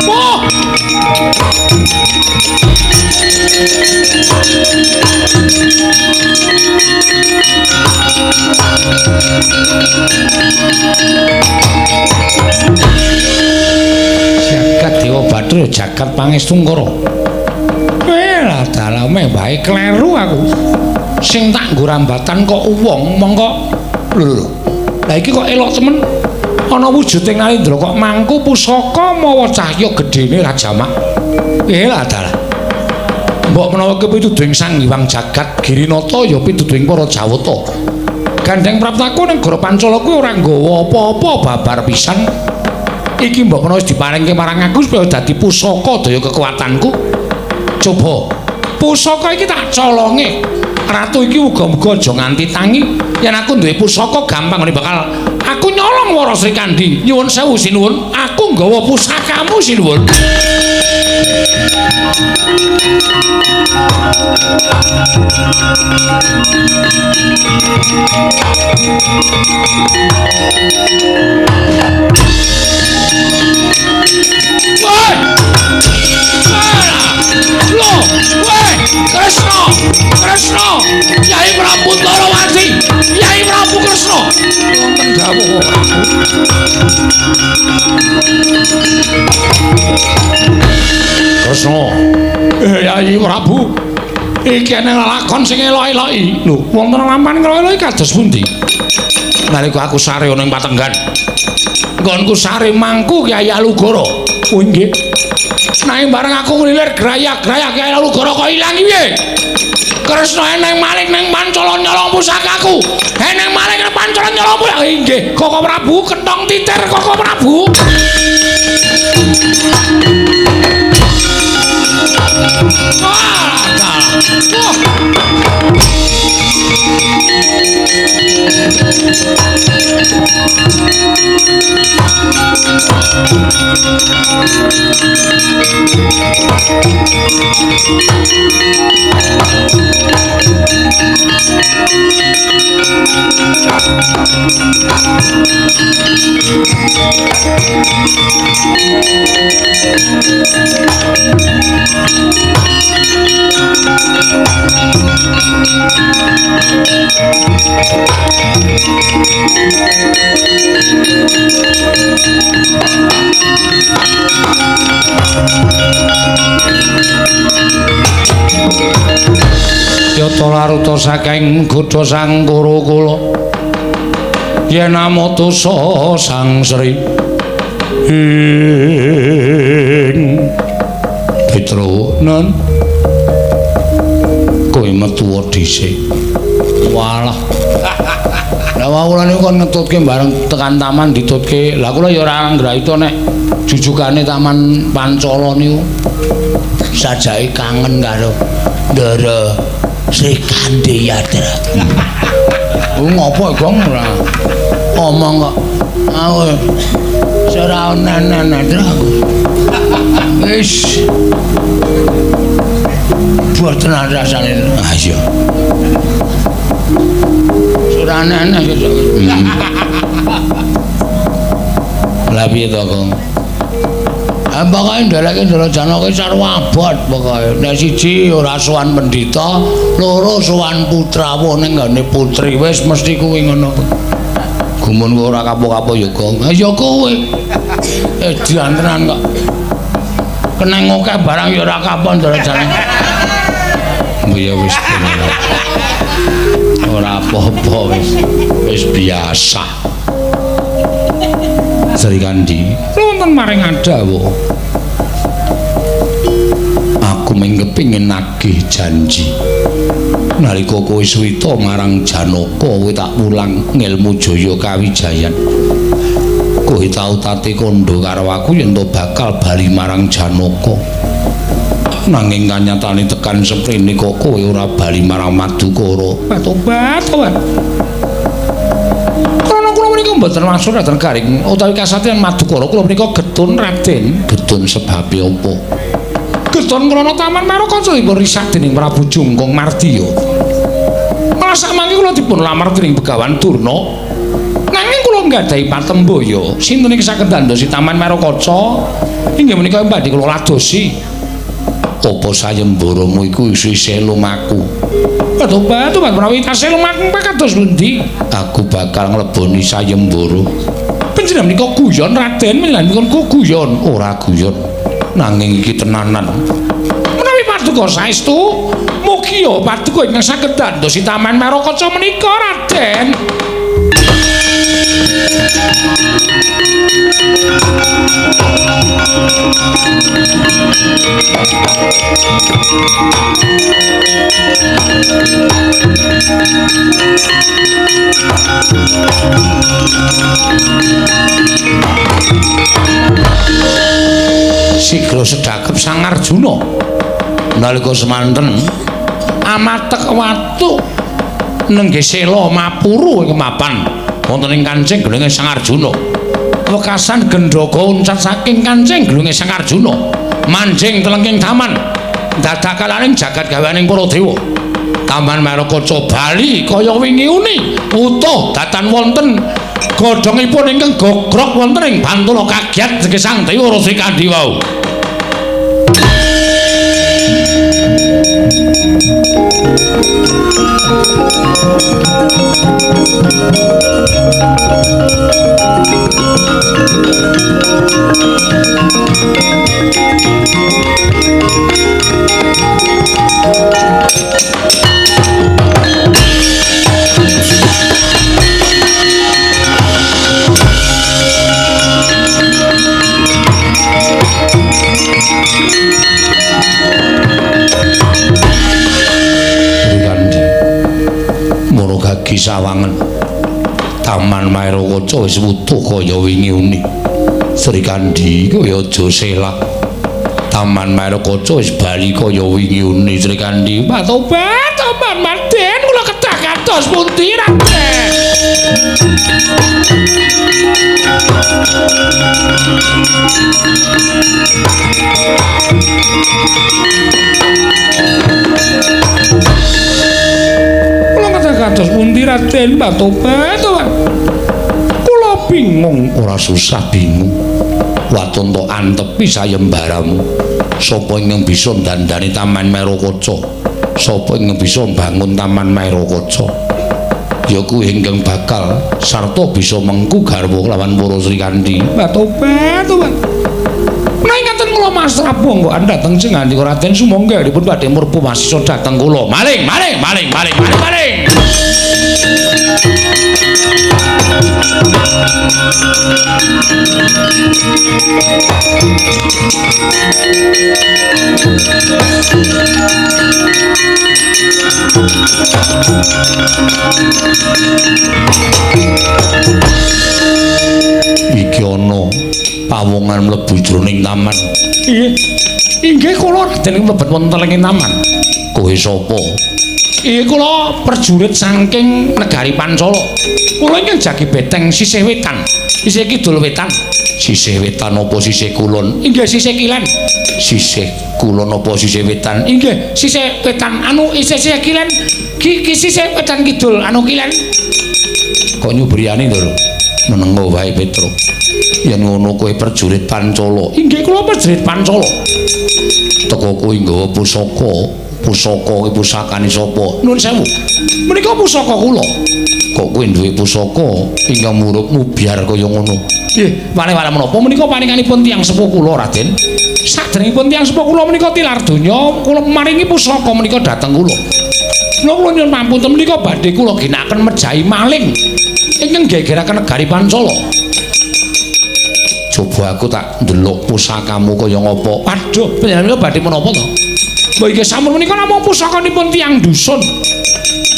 Speaker 1: Wah! Jagat Dewa Bathara jagat Pangestungkara. Lah daleme bae kleru aku. Sing tak nggo rambatan kok wong mongko lho. Lah iki kok elok temen. Ana wujuding Narendra kok mangku pusaka mawa cahya gedene Rajamak. Lah dalah. Mbok menawa kepituduhing Sang Hyang Jagat Girinata ya pituduhing para Jawata. Gandeng praptaku ning Gora Pancala kuwi ora nggawa apa-apa babar pisan. Iki mbok menawa wis diparingke marang aku supaya dadi pusaka daya kekuatanku. Coba pusaka iki tak colonge. Ratu iki muga-muga aja nganti tangi. Yen aku duwe pusaka gampang ngene bakal aku nyolong Wara Srikandhi. Nyuwun sewu sinuwun, aku nggawa pusakamu sinuwun. Kresna, Kyai Prabu Darawati, Kyai Prabu Kresna. Wonten dawuh Kresna. Kyai Prabu, iki ana lakon sing elok-eloki. Lho, wonten lampahan elok-eloki kados pundi? Nalika aku sare ana ing patenggan. Nggonku sare mangku Kyai Alugara. Oh nggih. Nanging bareng aku nglilir graya-graya Kyai Alugara kok ilang piye? Kresna eneng maling ning Pancala nyolong pusakaku. Eneng maling ning Pancala nyolong pusaka. Nggih, Koko Prabu kentong titir Koko Prabu. Yata laruta saking godha sang kura kula yen amotosa sang Sri Petro non kowe metu dhisik walah lah kula niku kon ngetutke bareng tekan taman ditutke lah kula ya ora nggraita nek jujukane taman Pancala niku sajake kangen karo Ndara Sri Kandi Yatra. Ngopo gong ora omong kok aku ora ana-ana aku. Wis boten rasane. Ah iya. Ora ana-ana gitu. Lah piye to, Kong? Pokoke ndeleke Ndara Janaka sarwa abot pokoke. Nek siji ora sowan pendhita, loro sowan putrawa ning gone putri. Wis mesti kuwi ngono. Gumun ora kapok-kapok ya, Gong. Ha ya kowe. Diantenan kok. Keneng akeh barang ya ora kapok Ndara Janaka. Ya wis bener. Ora apa-apa wis biasa. Sri Kandi wonten maring Adawa aku mung kepengin nagih janji nalika kowe suwita marang Janaka kowe tak pulang ngilmu jaya kawijayan kowe tau tati kandha karo aku yen to bakal bali marang Janaka nanging kanyatane tekan seprene kok kowe ora bali marang Madukara tobat mboten maksud Raden Garing utawi kasatyan Madukara kula menika getun Raden getun sebabe apa getun krana taman Marakaca dipun risak dening Prabu Jungkung Mardiya malah samangke kula dipun lamar dening Begawan Durna nanging kula nggadahi patembaya sinten iki saged ndandosi taman Marakaca inggih menika badhe kula ladosi apa sayembaramu iku isih lumaku Tobat menawi tasih lumaku kados pundi aku bakal ngleboni sayembara panjenengan menika guyon Raden panjenengan guyon ora guyon nanging iki tenanan menawi paduka saestu mugi ya paduka ingkang saged ndandosi taman Marakaca menika Raden Sigra sedakep Sang Arjuna nalika semanten amatek watu nenggih sela mapuru ing mapan wonten ing kancing gelunge Sang Arjuna wekasan gendhaga uncat saking kancing gelunge Sang Arjuna manjing telengking taman dadakalaning jagat gawaning para dewa taman Marakaca bali kaya wingi uni utuh datan wonten godhongipun ingkang gogrok wonten ing Bantala kagiat saking Sang Dewa Sri Kandi wau Sawangen taman Marakaca wis wutuh kaya wingi uni Sri Kandi kaya aja selak taman Marakaca wis bali kaya wingi uni Sri Kandi tobat Raden kula kedah kados pundi Raden Tobat. Kula bingung, ora susah bingung. Waton to antepi sayembaramu. Sapa ingkang bisa dandani Taman Merokaca? Sapa ingkang bisa bangun Taman Merokaca? Ya kuwi ingkang bakal sarta bisa mengku garwa lawan para Srikandhi. Tobat. Menawi ngaten kula Mas Prabu kok dhateng sing ngandika Raden sumangga dipun badhe murpu wasisa dhateng kula. Maling. Iki ana pawongan mlebu jroning taman. Inggih kula Raden mlebet wonten ing taman. Kowe sapa? Kula prajurit saking negari Pancala. Kula ingkang jagi beteng sisih wetan, sisih kidul wetan. Sisih wetan apa sisih kulon? Inggih sisih kilen. Sisih kulon apa sisih wetan? Inggih sisih wetan. Anu sisih kilen. Ki sisih wetan kidul anu kilen. Kok nyubriani to, Lho? Menengo wae Petro. Yen ngono kowe prajurit Pancala. Inggih kula prajurit Pancala. Teko kowe nggawa pusaka. Pusaka kuwi pusakane sapa? Nuwun sewu. Menika pusaka kula. Kok kowe duwe pusaka ingkang murup biar kaya ngono. Nggih, wale-wale menapa menika paninganipun tiyang sepuh kula Raden. Saderengipun tiyang sepuh kula menika tilar donya, kula maringi pusaka menika dhateng kula. Kula nyuwun pamunten menika badhe kula ginakaken mejahi maling ingkang gegeraken negari Pancala. Coba aku tak ndelok pusakamu kaya ngapa. Waduh, panjenengan badhe menapa to? Mbah iki sampun menika namung pusakanipun tiyang dusun.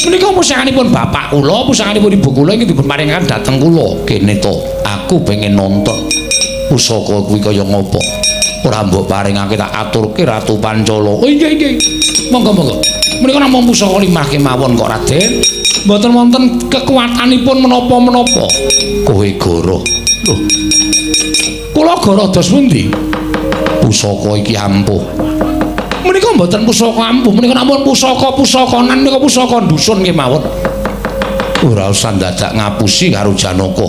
Speaker 1: Menika pusakanipun bapak kula, pusakanipun ibu kula iki dipun paringaken dhateng kula. Kene to, aku pengen nonton pusaka kuwi kaya ngapa. Ora mbok paringake tak aturke Ratu Pancala. Oh nggih. Monggo. Menika namung pusaka limah kemawon kok Raden. Mboten wonten kekuatanipun menapa-menapa. Kowe goro. Loh. Kula goro dos pundi? Pusaka iki ampuh. Menika mboten pusaka ampuh, menika namung pusaka-pusakanan menika pusaka dusun kemawon. Ora usah dadak ngapusi karo Janaka.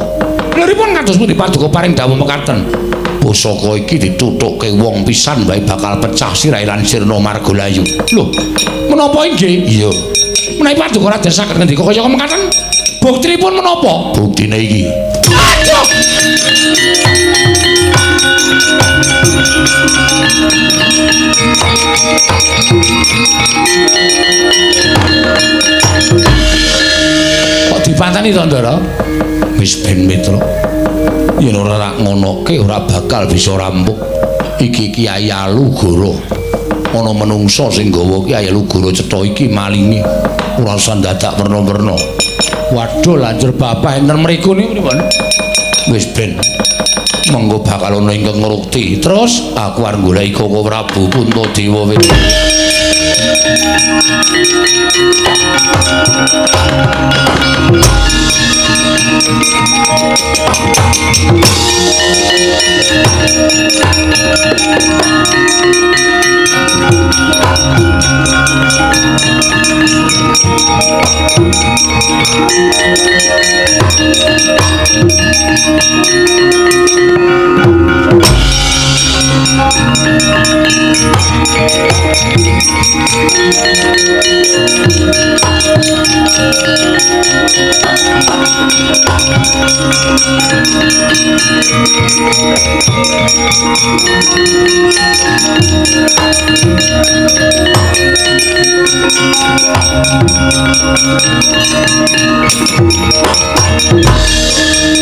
Speaker 1: Liripun kados pundi paduka paring dawuh mekaten. Pusaka iki ditutukke wong pisan wae bakal pecah sirahe lan sirna Margalayu. Lho, menapa inggih? Iya. Menawi paduka Raden saged ngendika kaya mekaten, buktinipun menapa? Buktine iki. Aduh! Kok dipantani to, Ndara? Wis ben Mitra. Yen ora rak ngonoke ora bakal bisa rampung. Iki Kyai Alugara. Ana menungsa sing gawa Kyai Alugara cetha iki malingi. Ora usah dadak werna-werna. Waduh, lanjur bapak enten mriku niku pripun? Wis ben. Monggo bakal ana ingkang ngrukti. Terus aku arep goleki Koko Prabu Puntadewa wis.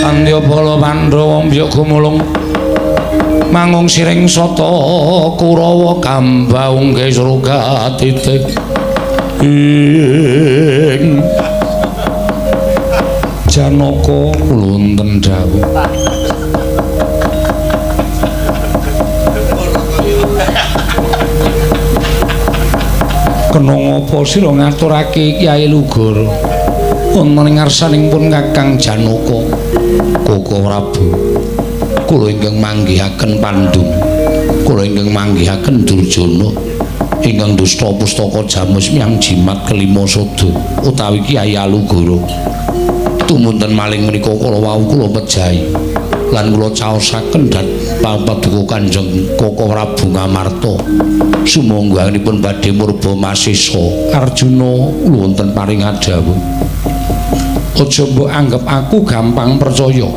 Speaker 1: Andyabala Pandhawa mbiya gumulung mangung siring sata Kurawa Gambaung Gesruga titik ing Janaka lunten dawuh. Kena ngapa sira ngaturake Kyai Lugara wonten ing ngarsanipun Kakang Janaka? Koko Prabu, kula ingkang manggihaken Pandung, kula ingkang manggihaken Durjana, ingkang dusta pustaka Jamus Miang Jimat kelima Sada utawi Kyai Alugara. Tumunten maling menika kala wau kula mejahi lan kula caosaken paduka Kanjeng Koko Prabu Ngamarta sumangganipun badhe murba masisa Arjuna wonten paring adhawuh. Aja mbok anggap aku gampang percaya.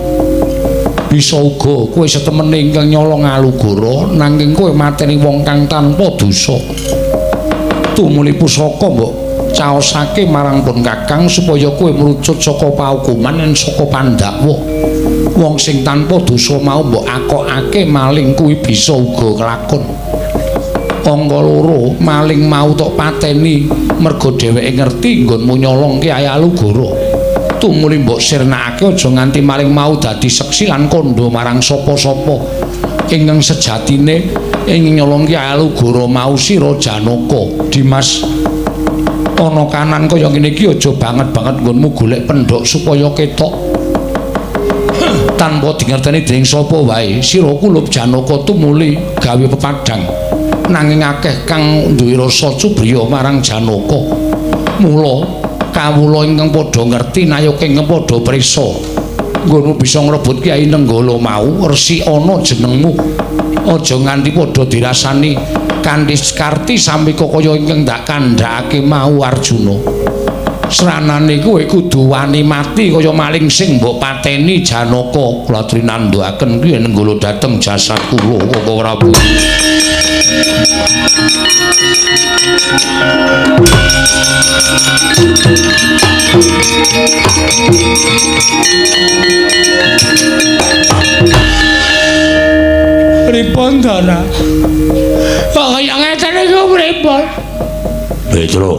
Speaker 1: Bisa uga kowe setemene ingkang nyolong Alugara nanging kowe mateni wong kang tanpa dosa. Tumuli pusaka mbok caosake marang pun Kakang supaya kowe mrucut saka paukuman lan saka pandakwa. Wong sing tanpa dosa mau mbok akokake maling kuwi bisa uga kelakon. Angka loro maling mau tok pateni mergo dheweke ngerti nggonmu nyolong Kyai Alugara. Tumuli mbok sirnakake aja nganti maling mau dadi seksi lan kandha marang sapa-sapa. Ingkang sejatine ing nyolong Kyai Alugara mau sira Janaka. Dimas ana kanan kaya ngene iki aja banget-banget nggonmu golek pendhok supaya ketok. Tanpa dingerteni dening sapa wae, sira kulup Janaka tumuli gawe pepadhang. Nanging akeh kang duwe rasa cubriya marang Janaka. Mula kawula ingkang padha ngerti nayoke ingkang padha prisa. Nggonmu bisa ngrebut Kyai Nenggala mau resi ana jenengmu. Aja nganti padha dirasani kanthi karti sampika kaya ingkang ndak kandhakake mau Arjuna. Sranane kowe kudu wani mati kaya maling sing mbok pateni Janaka. Kula trinandhaken Kyai Nenggala dhateng jasad kula Koko Prabu. Pripun Dara? Kok kaya ngeten iki pripun? Petro.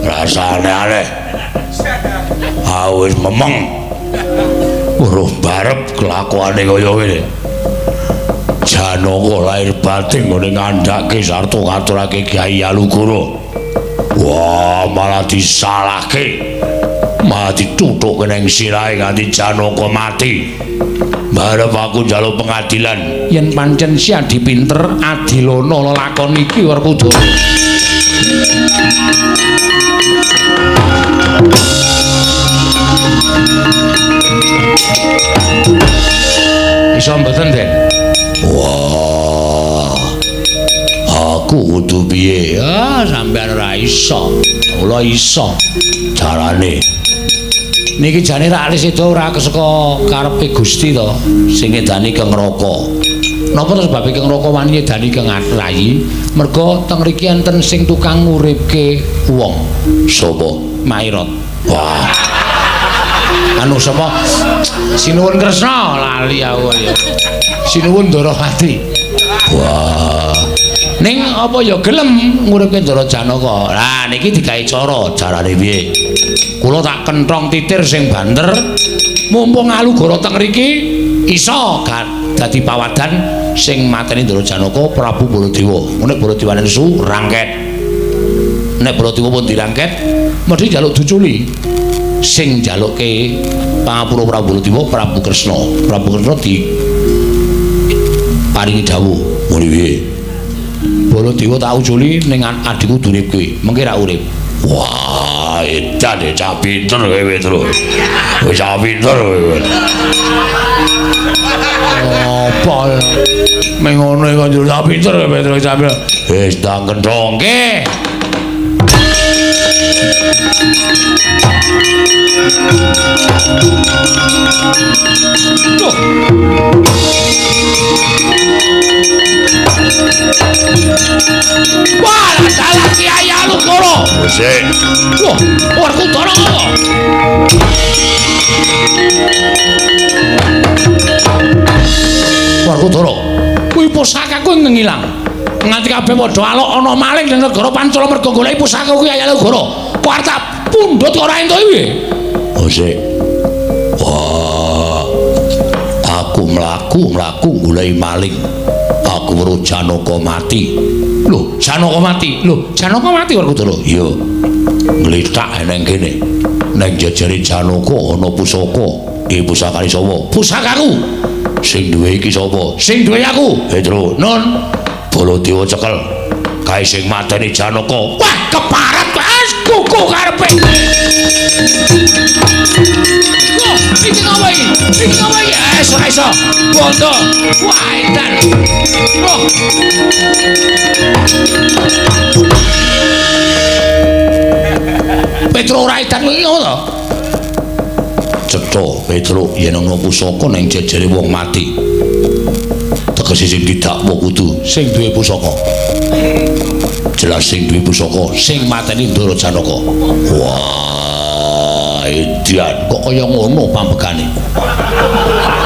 Speaker 1: Rasane aneh. Wis memeng. Weruh barep kelakuane kaya ngene. Janaka lair batin ngene ngandhake sarta ngaturake Kyai Alugara. Wah, malah disalahke. Malah dituthuk ning sirahe nganti Janaka mati. Barep aku njaluk pengadilan yen pancen si Adi pinter adilana lakon iki Werkudara. Iso mboten, Den? Wah. Aku kudu piye? Sampeyan ora iso. Mula iso. Carane niki jane ra alis itu ora saka karepe Gusti to sing ngedani Kang Raka. Napa terus sebab Kang Raka wani ngedani Kang Atrayi? Merga teng mriki enten sing tukang nguripke wong. Sapa? Mairot. Wah. Anu sapa? Sinuwun Kresna lali aku ya. Sinuwun Ndarawati. Wah. Ning apa ya gelem nguripke Ndara Janaka. Lah niki digawe cara, carane piye? Kula tak kenthong titir sing banter. Mumpung Alugara teng mriki iso dadi pawadan sing mateni Ndara Janaka Prabu Baladewa. Nek Baladewa nesu rangket. Nek Baladewa pun dirangket, mesti njaluk duculi. Sing njalukke pangapura Prabu Baladewa Prabu Kresna. Prabu Kresna di paringi dawuh. Ngene piye? Baladewa tak uculi ning adikku durip kuwi. Mengki ra urip. Wah, edan cah pinter kowe terus. Wis cah pinter kowe. Apa? Meng ngono kok njur cah pinter kowe terus sampe. Wis ndang kendhongke. Wah, dalah Kyai Alugara. Sik. Wah, Werkudara. Werkudara, kuwi pusakaku ing ilang. Nganti kabeh padha alok ana maling ning negara Pancala mergo goleki pusaka kuwi Kyai Alugara. Kok arep tak pundhut kok ora entuk iki? Oh, sik. Wah. Aku mlaku goleki maling. Aku weruh Janaka mati. Lho, Janaka mati. Lho, Janaka mati Werkudara. Iya. Nglithak nang kene. Nang jejere Janaka ana pusaka. Iki pusakane sapa? Pusakaku. Sing duwe iki sapa? Sing duwe aku. Petro, Nun. Baladewa cekel. Kae sing mateni Janaka. Wah, keparat wis kuku karepe. Loh, iki ngapa iki? Iki ngapa iki? Ora iso. Bondo. Wah, edan. Loh. Petro ora edan iki ngono to? Cetha Petro yen ana pusaka ning jejere wong mati. Tegese sing didakwa kudu sing duwe pusaka. Jelas sing duwe pusaka sing mateni Ndara Janaka. Wah, edan kok kaya ngono pambegane.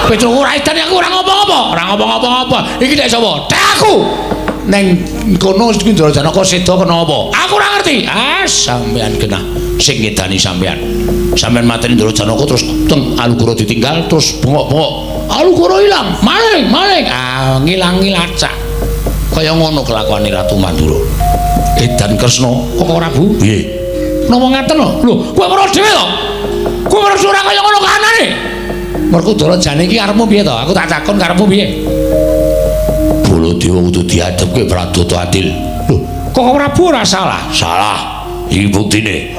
Speaker 1: Petro ora edan aku ora ngapa-ngapa, ora ngapa-ngapa. Iki nek sapa? Tek aku. Neng kono iki Ndara Janaka seda kena apa? Aku ora ngerti. Ah, sampean genah sing ngedani sampean. Sampean mateni Ndara Janaka terus teng Alugoro ditinggal terus bengok-bengok. Alugoro ilang, maling. Ah, ngilangi lacak. Kaya ngono kelakuane Ratu Mandura. Edan Kresna, kok ora Bu? Piye? Napa ngaten lho? Lho, kowe ora dhewe to? Kowe ora ora kaya ngono kahanane. Mergo Ndara jane iki karepmu piye to? Aku tak takon karepmu piye? Baladewa kudu diadepke Pradata Adil. Lho, kok Prabu ora salah? Salah. Iki buktine.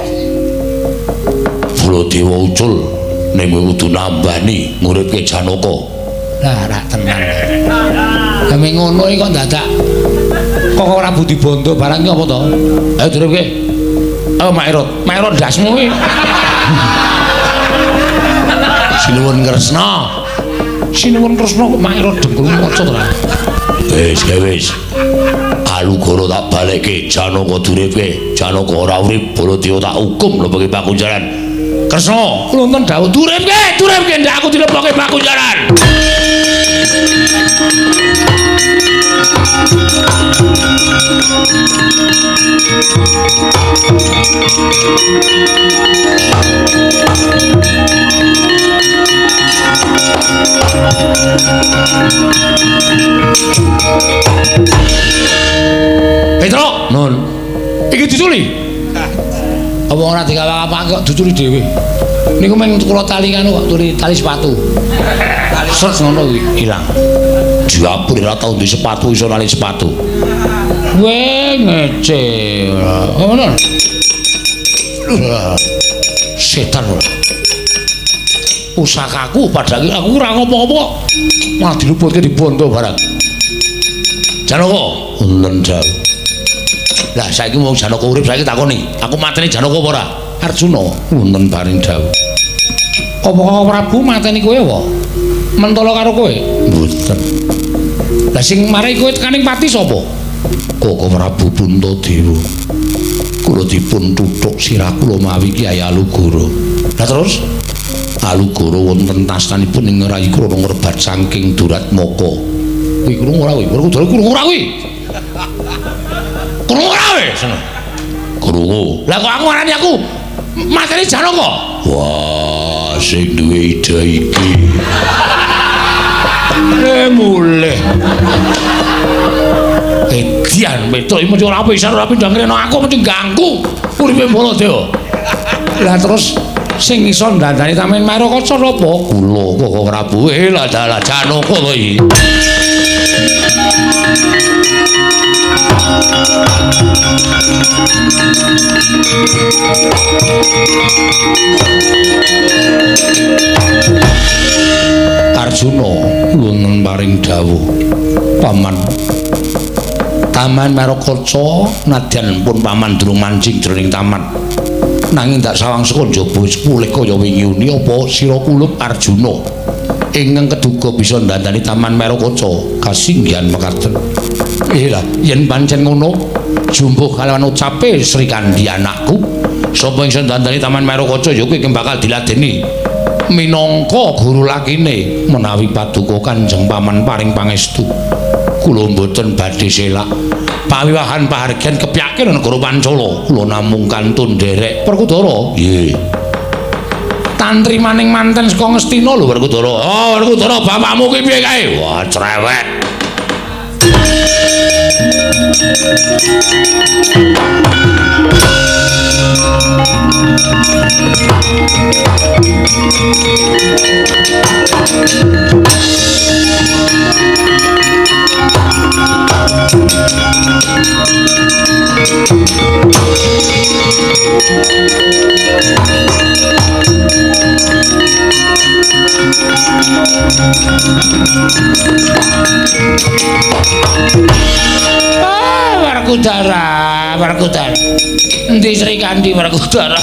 Speaker 1: Baladewa ucul ning kowe kudu nambani nguripke Janaka. Lah, rak tenan. Lah ming ngono iki kok dadak kok ora budi bondo barang iki apa to? Ayo duripke. Oh, Mairot dasmu iki. Sinuwun Kresna. Sinuwun Kresna kok Mairot dengkul maca to. Wis. Alugoro tak balekke, Janaka duripke. Janaka ora urip, Baladewa tak hukum lebake pakunjaran. Kresna, wonten dawuh duripke, ndak aku dilebokke pakunjaran. Petro, nun. Iki diculi. Apa ora digawa-gawa kok diculi dhewe. Niku men kula tali kanu kok tali sepatu. Set ngono ilang. Diapur ora tau duwe sepatu iso nali sepatu. Weh ngece. Ngono. Setan. Pusakaku padahal aku ora ngopo-ngopo. Malah diluputke dibondo barang. Janaka, wonten dawuh. Lah saiki wong Janaka urip saiki takoni, aku mateni Janaka apa ora? Arjuna wonten paring dawuh. Apa Prabu mateni kowe apa? Mentala karo kowe? Mboten. Lah sing marai kowe tekaning pati sapa? Koko Prabu Puntadewa. Kula dipun tuthuk sirah kula mawi Kyai Alugoro. Lah terus Alugoro wonten tastanipun ing Rai Krana ngrebat saking Duratmaka. Kuwi krungu ora kuwi? Krungu ora kuwi? Krungu ora kuwi? Krungu. Lah kok aku ngarani aku materi Janaka? Wah, sing duwe ide iki. Mulih. Edian Petro iki mesti ora pisan ora pindang rene aku mesti ganggu uripe Baladewa. Lah terus sing iso ndandani Taman Mairakaca napa? Kula kok Prabu. Lah dalah Janaka to iki. Arjuna wonten paring dawuh. Paman Taman Mairakaca nadyan pun paman durung mancing jroning taman. Nanging dak sawang saka njaba wis pulih kaya wingi uni apa sira kulup Arjuna ingkang keduga bisa ndandani Taman Mairakaca kasinggihan mekaten. Lah yen pancen ngono jumbuh kalawan ucape Sri Kandi anakku sapa sing ndandani Taman Mairakaca ya kuwi bakal diladeni minangka guru lakine menawi paduka Kanjeng Paman paring pangestu. Kula mboten badhe selak pawiwahan pahargyan kepyakin negara Pancala. Kula namung kantun nderek Werkudara. Nggih. Tantri maning manten saka Ngastina lho Werkudara. Oh, Werkudara bapakmu ki piye kae? Wah, cerewet. Werkudara. Endi Sri Kandi Werkudara?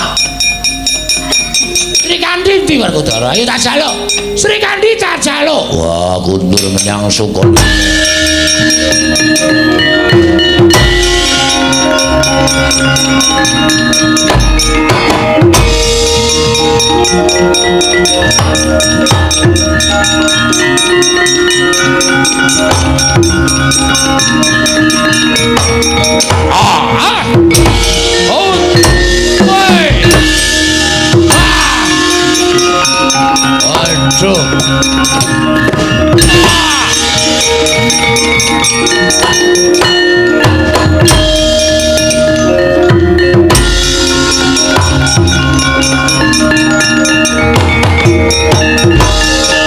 Speaker 1: Sri Kandi endi Werkudara? Ayo tak jaluk. Sri Kandi tak jaluk. Wah, kundur menyang Sukon.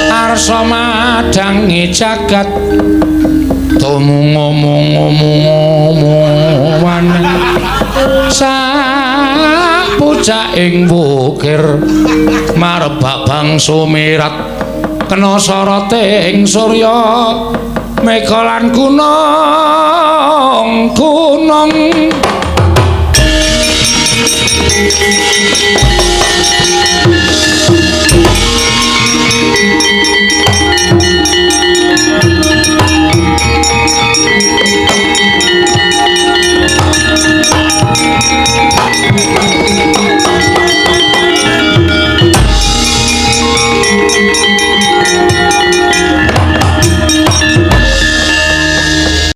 Speaker 1: Arsa madangi jagat ngomong-ngomong sak pucaking wukir marebak bang sumirat kena soroting surya meka lan kunong